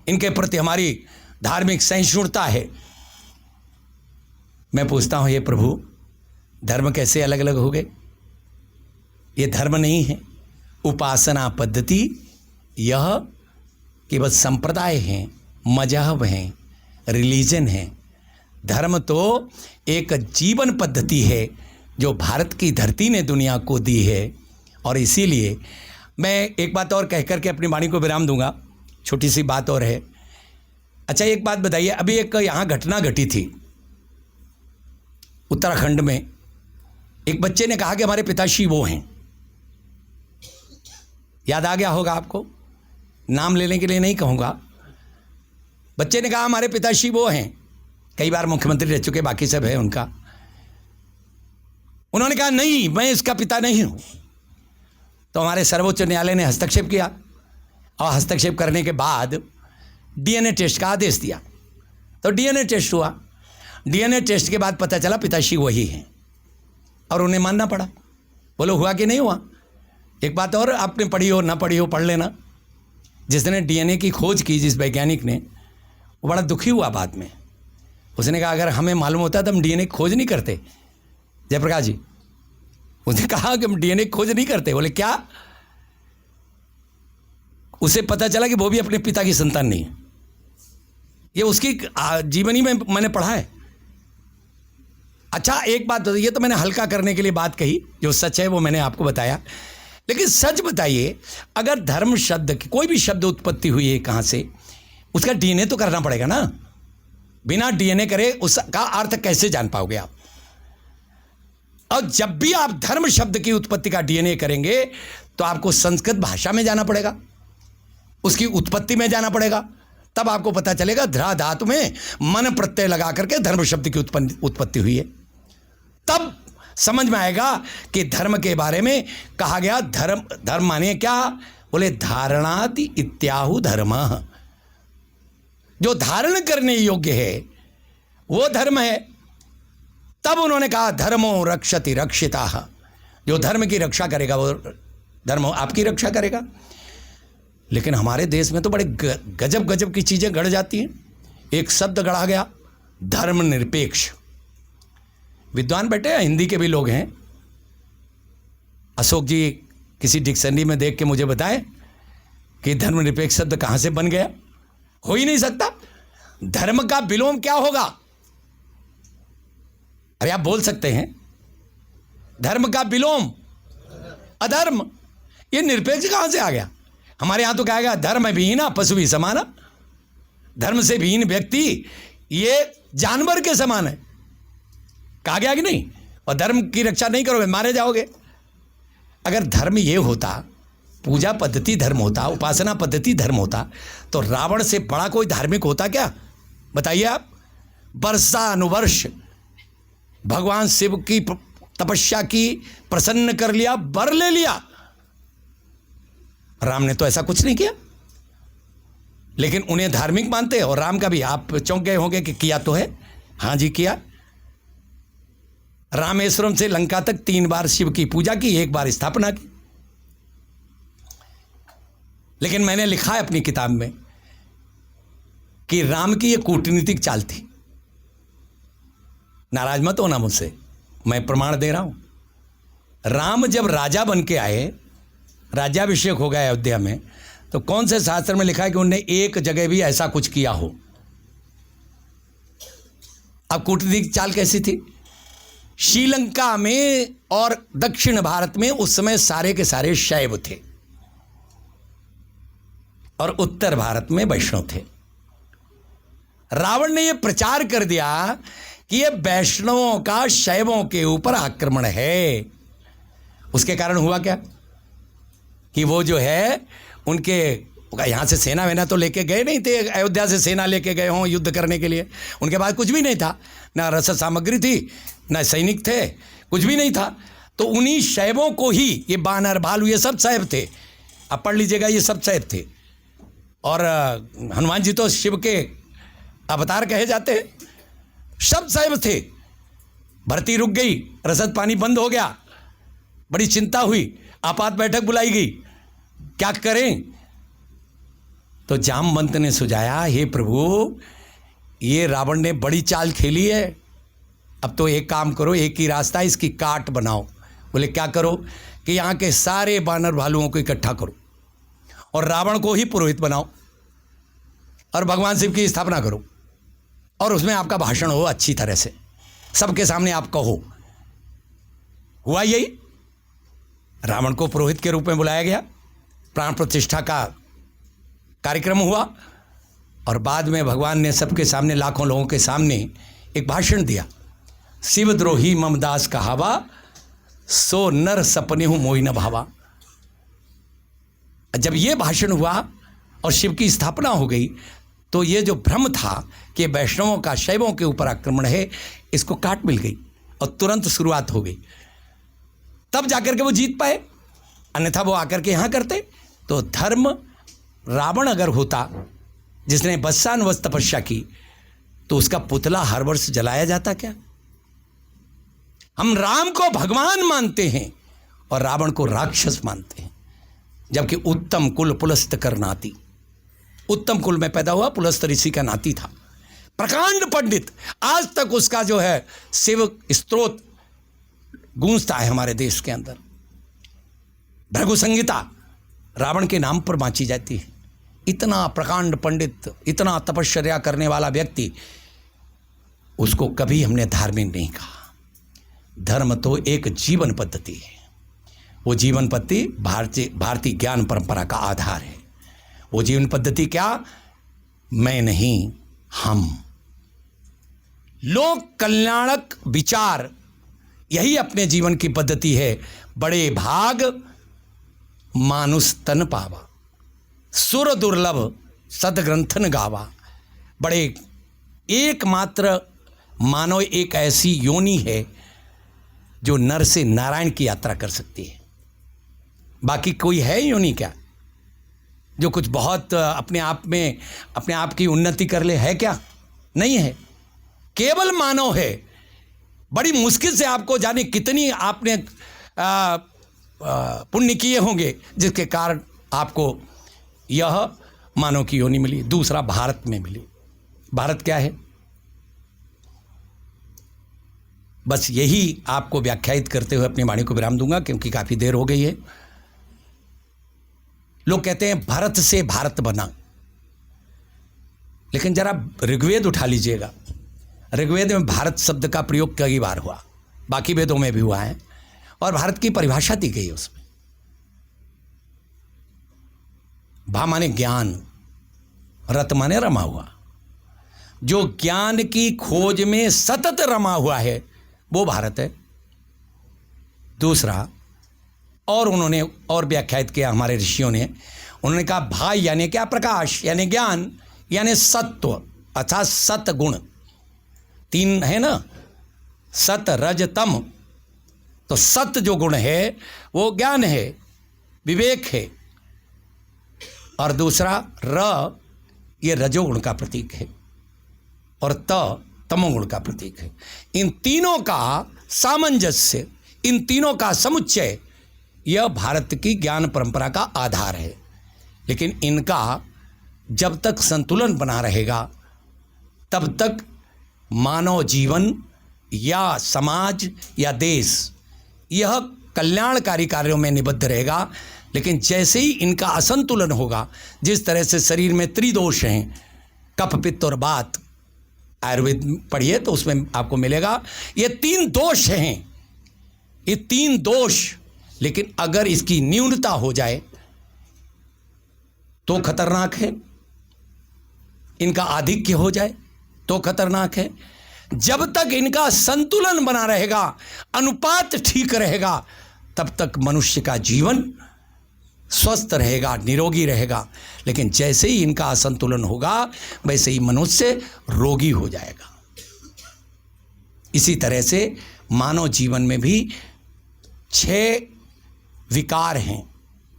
इनके प्रति हमारी धार्मिक सहिष्णुता है। मैं पूछता हूँ, ये प्रभु धर्म कैसे अलग अलग हो गए? ये धर्म नहीं है, उपासना पद्धति यह केवल संप्रदाय हैं, मजहब हैं, रिलीजन है। धर्म तो एक जीवन पद्धति है जो भारत की धरती ने दुनिया को दी है। और इसीलिए मैं एक बात और कह करके अपनी वाणी को विराम दूंगा। छोटी सी बात और है। अच्छा, एक बात बताइए, अभी एक यहाँ घटना घटी थी उत्तराखंड में। एक बच्चे ने कहा कि हमारे पिताश्री वो हैं, याद आ गया होगा आपको, नाम लेने के लिए नहीं कहूँगा। बच्चे ने कहा हमारे पिताश्री वो हैं, कई बार मुख्यमंत्री रह चुके, बाकी सब है उनका। उन्होंने कहा नहीं, मैं इसका पिता नहीं हूँ। तो हमारे सर्वोच्च न्यायालय ने हस्तक्षेप किया और हस्तक्षेप करने के बाद डीएनए टेस्ट का आदेश दिया। तो डीएनए टेस्ट हुआ। डीएनए टेस्ट के बाद पता चला पिताश्री वही हैं और उन्हें मानना पड़ा। बोलो हुआ कि नहीं हुआ? एक बात और, आपने पढ़ी हो ना पढ़ी हो, पढ़ लेना। जिसने डीएनए की खोज की, जिस वैज्ञानिक ने, वो बड़ा दुखी हुआ बाद में। उसने कहा अगर हमें मालूम होता तो हम डीएनए की खोज नहीं करते। जयप्रकाश जी, उसने कहा कि हम डीएनए की खोज नहीं करते। बोले क्या? उसे पता चला कि वो भी अपने पिता की संतान नहीं है। ये उसकी जीवनी में मैंने पढ़ा है। अच्छा, एक बात, ये तो मैंने हल्का करने के लिए बात कही, जो सच है वो मैंने आपको बताया। लेकिन सच बताइए, अगर धर्म शब्द की कोई भी शब्द उत्पत्ति हुई है कहाँ से, उसका डीएनए तो करना पड़ेगा ना। बिना डीएनए करे उसका अर्थ कैसे जान पाओगे आप? और जब भी आप धर्म शब्द की उत्पत्ति का डीएनए करेंगे तो आपको संस्कृत भाषा में जाना पड़ेगा, उसकी उत्पत्ति में जाना पड़ेगा। तब आपको पता चलेगा ध्रा धातु में मन प्रत्यय लगा करके धर्म शब्द की उत्पत्ति हुई है। तब समझ में आएगा कि धर्म के बारे में कहा गया। धर्म माने क्या? बोले धारणाति इत्याहु धर्म। जो धारण करने योग्य है वो धर्म है। तब उन्होंने कहा धर्मो रक्षति रक्षिताः। जो धर्म की रक्षा करेगा वो धर्म आपकी रक्षा करेगा। लेकिन हमारे देश में तो बड़े गजब गजब की चीज़ें गढ़ जाती हैं। एक शब्द गढ़ा गया, धर्मनिरपेक्ष। विद्वान बैठे हैं, हिंदी के भी लोग हैं। अशोक जी किसी डिक्शनरी में देख के मुझे बताएं कि धर्मनिरपेक्ष शब्द कहाँ से बन गया। हो ही नहीं सकता। धर्म का विलोम क्या होगा? अरे आप बोल सकते हैं, धर्म का विलोम अधर्म। ये निरपेक्ष कहां से आ गया? हमारे यहां तो कहा गया धर्म विहीना पशु भी समाना। धर्म से विहीन व्यक्ति ये जानवर के समान है, कहा गया कि नहीं? और धर्म की रक्षा नहीं करोगे मारे जाओगे। अगर धर्म ये होता, पूजा पद्धति धर्म होता, उपासना पद्धति धर्म होता, तो रावण से बड़ा कोई धार्मिक होता क्या? बताइए आप। वर्षानुवर्ष भगवान शिव की तपस्या की, प्रसन्न कर लिया, वर ले लिया। राम ने तो ऐसा कुछ नहीं किया, लेकिन उन्हें धार्मिक मानते हैं। और राम का भी आप चौंक गए होंगे कि किया तो है। हाँ जी किया। रामेश्वरम से लंका तक 3 बार शिव की पूजा की, 1 बार स्थापना की। लेकिन मैंने लिखा है अपनी किताब में कि राम की ये कूटनीतिक चाल थी। नाराज मत होना मुझसे, मैं प्रमाण दे रहा हूं। राम जब राजा बन के आए, राज्याभिषेक हो गया अयोध्या में, तो कौन से शास्त्र में लिखा है कि उनने एक जगह भी ऐसा कुछ किया हो? अब कूटनीतिक चाल कैसी थी? श्रीलंका में और दक्षिण भारत में उस समय सारे के सारे शैव थे और उत्तर भारत में वैष्णव थे। रावण ने यह प्रचार कर दिया कि यह वैष्णवों का शैवों के ऊपर आक्रमण है। उसके कारण हुआ क्या कि वो जो है उनके यहां से सेना वेना तो लेके गए नहीं थे, अयोध्या से सेना लेके गए हों युद्ध करने के लिए। उनके पास कुछ भी नहीं था, ना रसद सामग्री थी, ना सैनिक थे, कुछ भी नहीं था। तो उन्हीं शैवों को ही, ये बानर भालू ये सब शैव थे, आप पढ़ लीजिएगा, ये सब शैव थे। और हनुमान जी तो शिव के अवतार कहे जाते हैं, सब शैव थे। भर्ती रुक गई, रसद पानी बंद हो गया, बड़ी चिंता हुई, आपात बैठक बुलाई गई, क्या करें? तो जामवंत ने सुझाया, हे प्रभु ये रावण ने बड़ी चाल खेली है, अब तो एक काम करो, एक ही रास्ता है, इसकी काट बनाओ। बोले क्या करो? कि यहाँ के सारे बानर भालुओं को इकट्ठा करो और रावण को ही पुरोहित बनाओ और भगवान शिव की स्थापना करो और उसमें आपका भाषण हो अच्छी तरह से, सबके सामने आप कहो। हुआ यही, रावण को पुरोहित के रूप में बुलाया गया, प्राण प्रतिष्ठा का कार्यक्रम हुआ और बाद में भगवान ने सबके सामने, लाखों लोगों के सामने एक भाषण दिया, शिवद्रोही ममदास कहावा, सो नर सपने हूं मोई न भावा। जब ये भाषण हुआ और शिव की स्थापना हो गई तो ये जो भ्रम था कि वैष्णवों का शैवों के ऊपर आक्रमण है, इसको काट मिल गई और तुरंत शुरुआत हो गई। तब जाकर के वो जीत पाए, अन्यथा वो आकर के यहां करते। तो धर्म रावण अगर होता जिसने बत्सानवश तपस्या की, तो उसका पुतला हर वर्ष जलाया जाता क्या? हम राम को भगवान मानते हैं और रावण को राक्षस मानते हैं, जबकि उत्तम कुल पुलस्त कर नाती, उत्तम कुल में पैदा हुआ, पुलस्त ऋषि का नाती था, प्रकांड पंडित। आज तक उसका जो है शिव स्तोत्र गूंजता है हमारे देश के अंदर। भृगु संहिता रावण के नाम पर बांची जाती है। इतना प्रकांड पंडित, इतना तपश्चर्या करने वाला व्यक्ति, उसको कभी हमने धार्मिक नहीं कहा। धर्म तो एक जीवन पद्धति है, वो जीवन पद्धति भारतीय ज्ञान परंपरा का आधार है। वो जीवन पद्धति क्या? मैं नहीं, हम। लोक कल्याणक विचार, यही अपने जीवन की पद्धति है। बड़े भाग मानुष तन पावा, सुर दुर्लभ सदग्रंथन गावा। बड़े एकमात्र मानव एक ऐसी योनि है जो नर से नारायण की यात्रा कर सकती है। बाकी कोई है योनि क्या जो कुछ बहुत अपने आप में अपने आप की उन्नति कर ले? है क्या? नहीं है, केवल मानव है। बड़ी मुश्किल से आपको जाने कितनी आपने पुण्य किए होंगे जिसके कारण आपको यह मानव की योनि मिली। दूसरा भारत में मिली। भारत क्या है? बस यही आपको व्याख्यायित करते हुए अपनी वाणी को विराम दूंगा, क्योंकि काफी देर हो गई है। लोग कहते हैं भरत से भारत बना, लेकिन जरा ऋग्वेद उठा लीजिएगा। ऋग्वेद में भारत शब्द का प्रयोग कई बार हुआ, बाकी वेदों में भी हुआ है, और भारत की परिभाषा दी गई उसमें। भा माने ज्ञान, रत माने रमा हुआ। जो ज्ञान की खोज में सतत रमा हुआ है वो भारत है। दूसरा, और उन्होंने और व्याख्यायित किया हमारे ऋषियों ने, उन्होंने कहा भाई यानी क्या? प्रकाश यानी ज्ञान यानी सत्व, अर्थात सत गुण। तीन है ना, सत रज तम। तो सत जो गुण है वो ज्ञान है, विवेक है। और दूसरा र, ये रजोगुण का प्रतीक है, और त तमोगुण का प्रतीक है। इन तीनों का सामंजस्य, इन तीनों का समुच्चय, यह भारत की ज्ञान परंपरा का आधार है। लेकिन इनका जब तक संतुलन बना रहेगा तब तक मानव जीवन या समाज या देश यह कल्याणकारी कार्यों में निबद्ध रहेगा। लेकिन जैसे ही इनका असंतुलन होगा, जिस तरह से शरीर में त्रिदोष हैं, कफ, पित्त और वात, आयुर्वेद पढ़िए तो उसमें आपको मिलेगा, ये 3 दोष हैं, ये 3 दोष। लेकिन अगर इसकी न्यूनता हो जाए तो खतरनाक है, इनका आधिक्य हो जाए तो खतरनाक है। जब तक इनका संतुलन बना रहेगा, अनुपात ठीक रहेगा, तब तक मनुष्य का जीवन स्वस्थ रहेगा, निरोगी रहेगा। लेकिन जैसे ही इनका असंतुलन होगा, वैसे ही मनुष्य रोगी हो जाएगा। इसी तरह से मानव जीवन में भी 6 विकार हैं,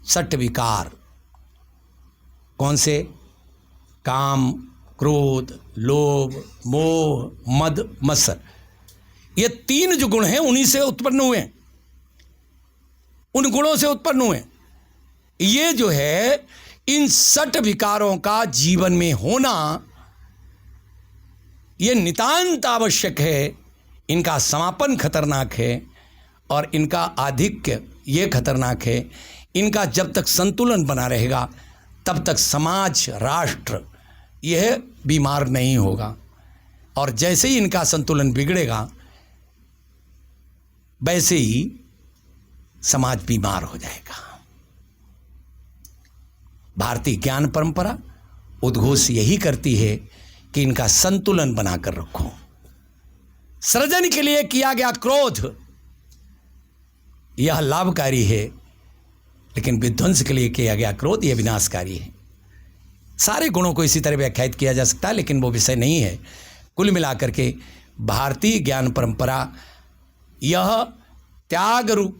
6 विकार। कौन से? काम, क्रोध, लोभ, मोह, मद, मत्सर। ये 3 जो गुण हैं उन्हीं से उत्पन्न हुए, उन गुणों से उत्पन्न हुए। ये जो है, इन 6 विकारों का जीवन में होना ये नितांत आवश्यक है। इनका समापन खतरनाक है और इनका आधिक्य ये खतरनाक है। इनका जब तक संतुलन बना रहेगा, तब तक समाज, राष्ट्र यह बीमार नहीं होगा। और जैसे ही इनका संतुलन बिगड़ेगा, वैसे ही समाज बीमार हो जाएगा। भारतीय ज्ञान परंपरा उद्घोष यही करती है कि इनका संतुलन बनाकर रखो। सृजन के लिए किया गया क्रोध यह लाभकारी है, लेकिन विध्वंस के लिए किया गया क्रोध यह विनाशकारी है। सारे गुणों को इसी तरह व्याख्यायित किया जा सकता है, लेकिन वो विषय नहीं है। कुल मिलाकर के भारतीय ज्ञान परंपरा यह त्याग रूप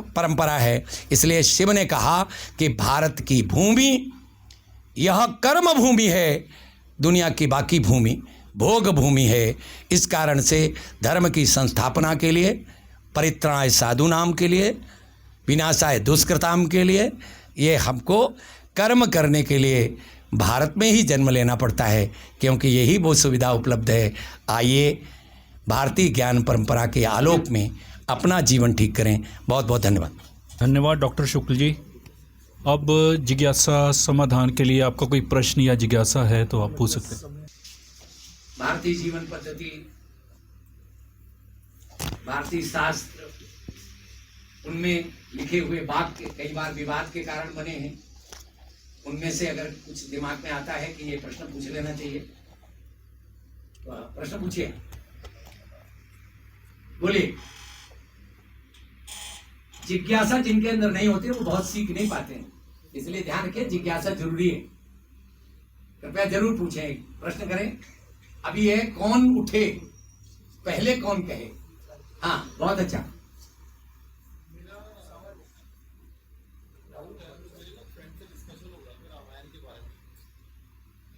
परंपरा है। इसलिए शिव ने कहा कि भारत की भूमि यह कर्म भूमि है, दुनिया की बाकी भूमि भोग भूमि है। इस कारण से धर्म की संस्थापना के लिए, परित्राणाय साधूनाम के लिए, विनाशाय दुष्कृताम के लिए, ये हमको कर्म करने के लिए भारत में ही जन्म लेना पड़ता है, क्योंकि यही वो सुविधा उपलब्ध है। आइए भारतीय ज्ञान परंपरा के आलोक में अपना जीवन ठीक करें। बहुत बहुत धन्यवाद। धन्यवाद डॉक्टर शुक्ल जी। अब जिज्ञासा समाधान के लिए आपका कोई प्रश्न या जिज्ञासा है तो आप पूछ सकते हैं। भारतीय जीवन पद्धति, भारतीय शास्त्र, उनमें लिखे हुए वाक्य कई बार विवाद के कारण बने हैं। उनमें से अगर कुछ दिमाग में आता है कि ये प्रश्न पूछ लेना चाहिए, तो प्रश्न पूछिए, बोलिए। जिज्ञासा जिनके अंदर नहीं होती वो बहुत सीख नहीं पाते हैं, इसलिए ध्यान रखें, जिज्ञासा जरूरी है। कृपया जरूर पूछें, प्रश्न करें। अभी है कौन उठे, पहले कौन कहे? हाँ, बहुत अच्छा।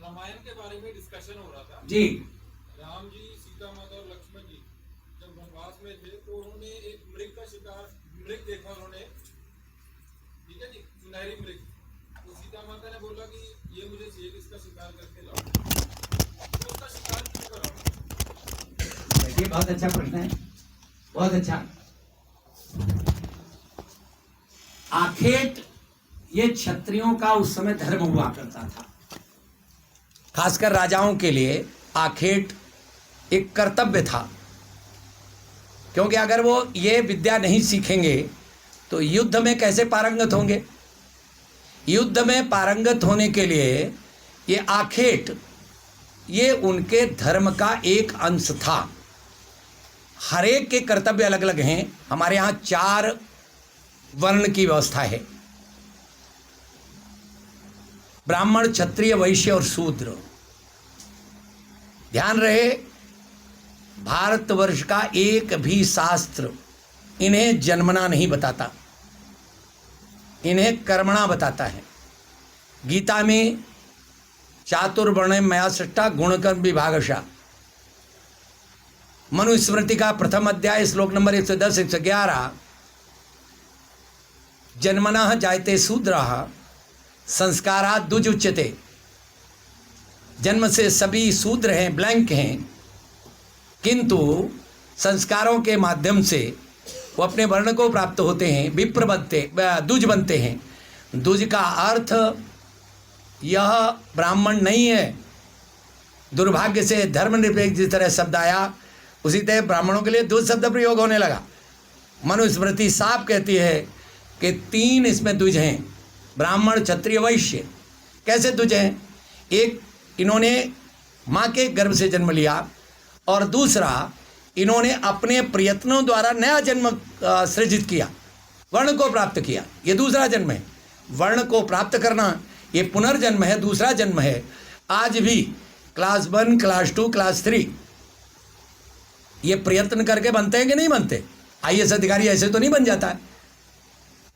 रामायण के बारे में डिस्कशन हो रहा था जी। राम जी, सीता माता और लक्ष्मण जी जब वनवास में थे तो उन्होंने एक मृग का शिकार, मृग देखा उन्होंने, ठीक है जी, सुनहरी मृग। तो सीता माता ने बोला कि ये मुझे चाहिए, इसका शिकार करके लाओ। तो उसका शिकार क्यों करा? ये बहुत अच्छा प्रश्न है, बहुत अच्छा। आखेट ये क्षत्रियों का उस समय धर्म हुआ करता था। खासकर राजाओं के लिए आखेट एक कर्तव्य था, क्योंकि अगर वो ये विद्या नहीं सीखेंगे तो युद्ध में कैसे पारंगत होंगे। युद्ध में पारंगत होने के लिए ये आखेट, ये उनके धर्म का एक अंश था। हर एक के कर्तव्य अलग अलग हैं। हमारे यहाँ 4 वर्ण की व्यवस्था है, ब्राह्मण, क्षत्रिय, वैश्य और शूद्र। ध्यान रहे, भारतवर्ष का एक भी शास्त्र इन्हें जन्मना नहीं बताता, इन्हें कर्मणा बताता है। गीता में चातुर्वर्ण मया सृष्टा गुणकर्म विभागशः, मनुस्मृति का प्रथम अध्याय श्लोक नंबर 110 111, जन्मनः जायते शूद्रः संस्कारात् द्विज उच्यते। जन्म से सभी शूद्र हैं, ब्लैंक हैं, किंतु संस्कारों के माध्यम से वो अपने वर्ण को प्राप्त होते हैं, विप्र बनते, द्विज बनते हैं। द्विज का अर्थ यह ब्राह्मण नहीं है। दुर्भाग्य से धर्मनिरपेक्ष जिस तरह शब्द आया उसी तरह ब्राह्मणों के लिए द्विज शब्द प्रयोग होने लगा। मनुस्मृति साफ कहती है कि 3 इसमें द्विज हैं, ब्राह्मण क्षत्रिय वैश्य। कैसे द्विज हैं? एक, इन्होंने माँ के गर्भ से जन्म लिया, और दूसरा, इन्होंने अपने प्रयत्नों द्वारा नया जन्म सृजित किया, वर्ण को प्राप्त किया। ये दूसरा जन्म है। वर्ण को प्राप्त करना ये पुनर्जन्म है, दूसरा जन्म है। आज भी क्लास 1, क्लास 2, क्लास 3 ये प्रयत्न करके बनते हैं कि नहीं बनते? IAS अधिकारी ऐसे तो नहीं बन जाता है।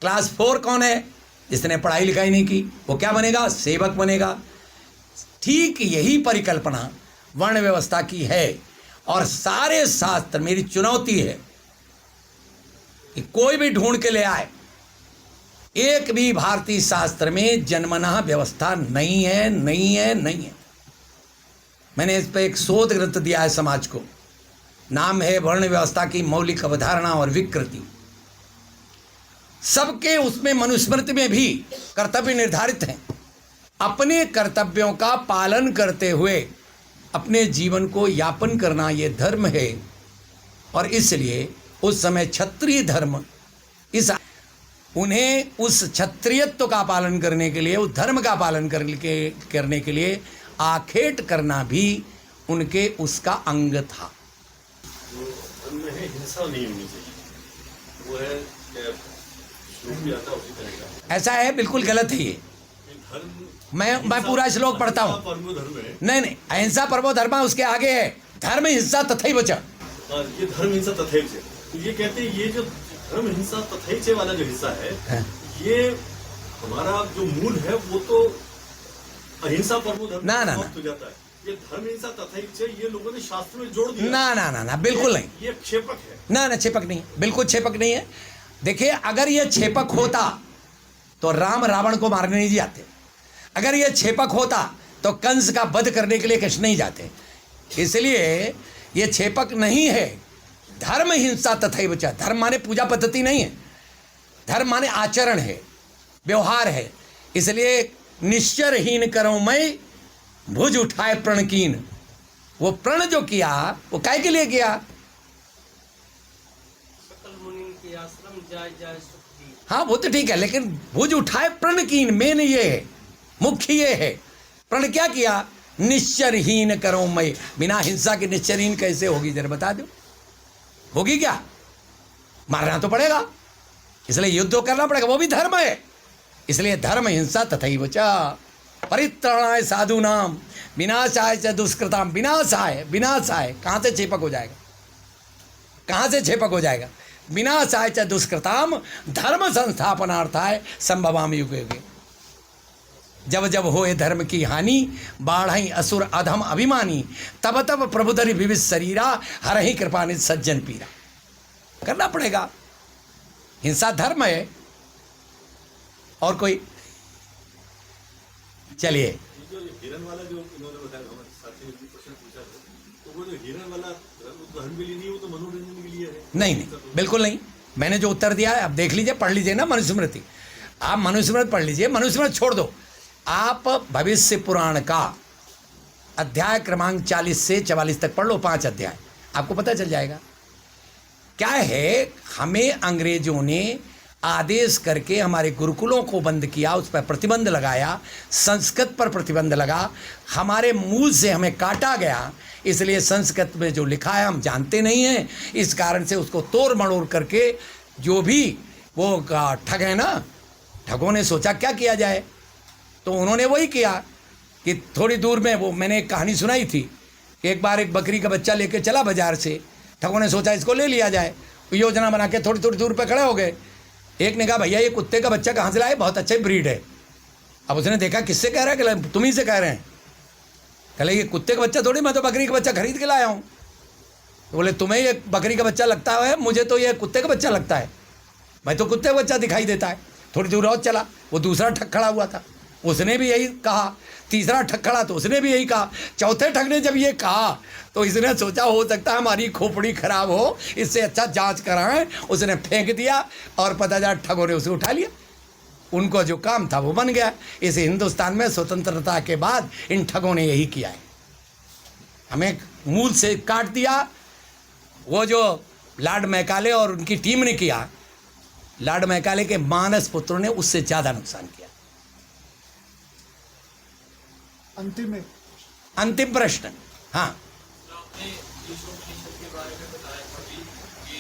क्लास 4 कौन है? जिसने पढ़ाई लिखाई नहीं की, वो क्या बनेगा? सेवक बनेगा। ठीक यही परिकल्पना वर्ण व्यवस्था की है। और सारे शास्त्र, मेरी चुनौती है कि कोई भी ढूंढ के ले आए, एक भी भारतीय शास्त्र में जन्मना व्यवस्था नहीं है, नहीं है, नहीं है। मैंने इस पर एक शोध ग्रंथ दिया है समाज को, नाम है वर्ण व्यवस्था की मौलिक अवधारणा और विकृति। सबके उसमें मनुस्मृति में भी कर्तव्य निर्धारित हैं। अपने कर्तव्यों का पालन करते हुए अपने जीवन को यापन करना ये धर्म है। और इसलिए उस समय क्षत्रिय धर्म, उन्हें उस क्षत्रियत्व का पालन करने के लिए, उस धर्म का पालन करने के लिए आखेट करना भी उनके उसका अंग था। धर्म में है हिंसा नहीं होनी चाहिए, वो है श्लोक भी आता है उसी तरह का। ऐसा है, बिल्कुल गलत है ये। मैं पूरा श्लोक पढ़ता हूँ। परमो धर्म है। नहीं, अहिंसा परमो धर्म उसके आगे है, धर्म हिंसा तथैव च। ये धर्म हिंसा तथैव च, तो ये कहते हैं ये जो धर्म हिंसा तथैव च वाला जो हिस्सा है, ये हमारा जो मूल है वो तो अहिंसा परमो धर्म ना हो जाता है। ये धर्म हिंसा तथैव च ये लोगों ने शास्त्र में जोड़ दिया। ना, बिल्कुल नहीं। ये क्षेपक है। ना, क्षेपक नहीं, बिल्कुल क्षेपक नहीं है। देखिए, अगर ये क्षेपक होता तो राम रावण को मारने नहीं जाते। अगर ये क्षेपक होता तो कंस का वध करने के लिए कृष्ण नहीं जाते। इसलिए ये क्षेपक नहीं है। धर्म हिंसा तथैव च, धर्म माने पूजा पद्धति नहीं है, धर्म माने आचरण है, व्यवहार है। इसलिए निश्चरहीन करो मैं, भुज उठाए प्रणकीन। वो प्रण जो किया वो काय के लिए किया? हाँ, वो तो ठीक है, लेकिन भुज उठाए प्रणकीन, मेन ये है, मुख्य ये है। प्रण क्या किया? निश्चरहीन करो मैं। बिना हिंसा के निश्चरहीन कैसे होगी, जरा बता दो, होगी क्या? मारना तो पड़ेगा, इसलिए युद्ध तो करना पड़ेगा, वो भी धर्म है। इसलिए धर्म हिंसा तथैव च, परित्राणाय साधूनाम विनाशाय च दुष्कृताम। विनाशाय कहाँ से क्षेपक हो जाएगा? कहाँ से क्षेपक हो जाएगा? विनाशाय च दुष्कृताम धर्म संस्थापनार्थाय संभवामि युगे युगे। जब जब होए धर्म की हानि, बाढ़ई असुर अधम अभिमानी, तब तब प्रभुधरि विविध शरीरा, हरहि कृपानिधि सज्जन पीरा। करना पड़ेगा, हिंसा धर्म है। और कोई? चलिए, जो हिरन वाला जो इन्होंने बताया, हमारे साथी ने प्रश्न पूछा था, तो वो जो हिरन वाला धर्म के लिए नहीं, वो तो मनोरंजन के लिए है। नहीं, बिल्कुल नहीं। मैंने जो उत्तर दिया है आप देख लीजिए, पढ़ लीजिए ना मनुस्मृति। आप मनुस्मृति पढ़ लीजिए, मनुस्मृति छोड़ दो, आप भविष्य पुराण का अध्याय क्रमांक 40 से 44 तक पढ़ लो, 5 अध्याय, आपको पता चल जाएगा। क्या है, हमें अंग्रेजों ने आदेश करके हमारे गुरुकुलों को बंद किया, उस पर प्रतिबंध लगाया, संस्कृत पर प्रतिबंध लगा, हमारे मूल से हमें काटा गया। इसलिए संस्कृत में जो लिखा है हम जानते नहीं हैं, इस कारण से उसको तोड़ मड़ोड़ करके जो भी वो ठग है ना, ठगों ने सोचा क्या किया जाए, तो उन्होंने वही किया कि थोड़ी दूर में, वो मैंने एक कहानी सुनाई थी कि एक बार एक बकरी का बच्चा लेके चला बाजार से, ठगों ने सोचा इसको ले लिया जाए, योजना बना के थोड़ी थोड़ी दूर पे खड़े हो गए। एक ने कहा भैया ये कुत्ते का बच्चा कहाँ से लाए, बहुत अच्छा ब्रीड है। अब उसने देखा किससे कह रहा है, कि तुम ही से कह रहे हैं। कहले ये कुत्ते का बच्चा थोड़ी, मैं तो बकरी का बच्चा खरीद के लाया हूँ। तो बोले तुम्हें ये बकरी का बच्चा लगता है, मुझे तो ये कुत्ते का बच्चा लगता है, मैं तो कुत्ते का बच्चा दिखाई देता है। थोड़ी दूर और चला, वो दूसरा ठग खड़ा हुआ था, उसने भी यही कहा। तीसरा ठग खड़ा तो उसने भी यही कहा। चौथे ठग ने जब ये कहा तो इसने सोचा हो सकता है हमारी खोपड़ी खराब हो, इससे अच्छा जांच कराएं। उसने फेंक दिया और पता चला ठगों ने उसे उठा लिया। उनको जो काम था वो बन गया। इस हिंदुस्तान में स्वतंत्रता के बाद इन ठगों ने यही किया है, हमें मूल से काट दिया। वो जो लॉर्ड मैकाले और उनकी टीम ने किया, लॉर्ड मैकाले के मानस पुत्रों ने उससे ज्यादा नुकसान किया। अंतिम प्रश्न। हाँ, आपने ईश्वर के बारे में बताया था कि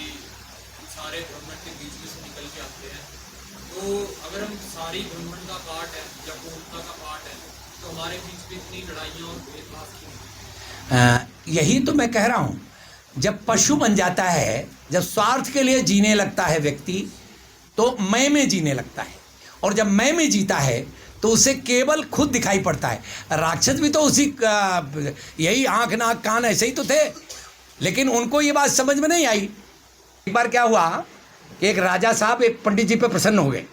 सारे ब्रह्मांड के बीच में से निकल के आते हैं, तो अगर हम सारी ब्रह्मांड का पार्ट है या पूर्णता का पार्ट है, तो हमारे बीच में इतनी लड़ाइयाँ और भेदभाव क्यों? यही तो मैं कह रहा हूं, जब पशु बन जाता है, जब स्वार्थ के लिए जीने लगता है व्यक्ति, तो मैं में जीने लगता है, और जब मैं में जीता है तो उसे केवल खुद दिखाई पड़ता है। राक्षस भी तो उसी यही आंख नाक कान ऐसे ही तो थे, लेकिन उनको ये बात समझ में नहीं आई। एक बार क्या हुआ कि एक राजा साहब एक पंडित जी पे प्रसन्न हो गए,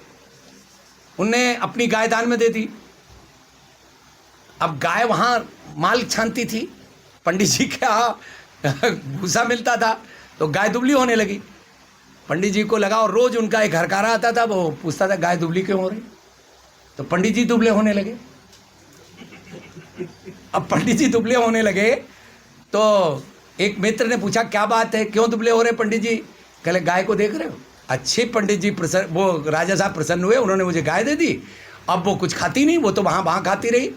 उनने अपनी गाय दान में दे दी। अब गाय वहाँ माल छानती थी, पंडित जी का भूसा मिलता था, तो गाय दुबली होने लगी। पंडित जी को लगा, और रोज उनका एक हरकारा आता था, वो पूछता था गाय दुबली क्यों हो रही, तो पंडित जी दुबले होने लगे। अब पंडित जी दुबले होने लगे तो एक मित्र ने पूछा क्या बात है, क्यों दुबले हो रहे पंडित जी? कहले गाय को देख रहे हो। अच्छे पंडित जी प्रसन्न, वो राजा साहब प्रसन्न हुए, उन्होंने मुझे गाय दे दी। अब वो कुछ खाती नहीं, वो तो वहाँ खाती रही,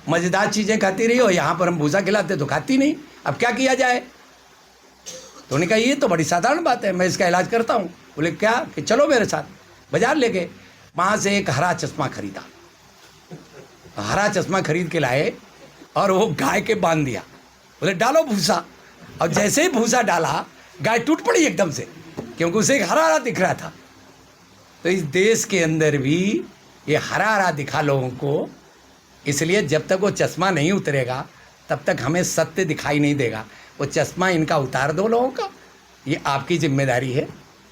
मज़ेदार चीज़ें खाती रही, और यहाँ पर हम भूसा खिलाते तो खाती नहीं। अब क्या किया जाए? तो उन्होंने कहा ये तो बड़ी साधारण बात है, मैं इसका इलाज करता हूँ। बोले क्या? कि चलो मेरे साथ। बाजार ले गए, वहाँ से एक हरा चश्मा खरीदा, हरा चश्मा खरीद के लाए और वो गाय के बांध दिया। बोले डालो भूसा, और जैसे ही भूसा डाला गाय टूट पड़ी एकदम से, क्योंकि उसे एक हरा हरा दिख रहा था। तो इस देश के अंदर भी ये हरा हरा दिखा लोगों को, इसलिए जब तक वो चश्मा नहीं उतरेगा तब तक हमें सत्य दिखाई नहीं देगा। वो चश्मा इनका उतार दो लोगों का, ये आपकी जिम्मेदारी है।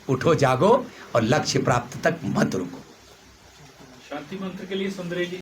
उठो जागो और लक्ष्य प्राप्त तक मत रुको। शांति मंत्र के लिए सुंदरे जी।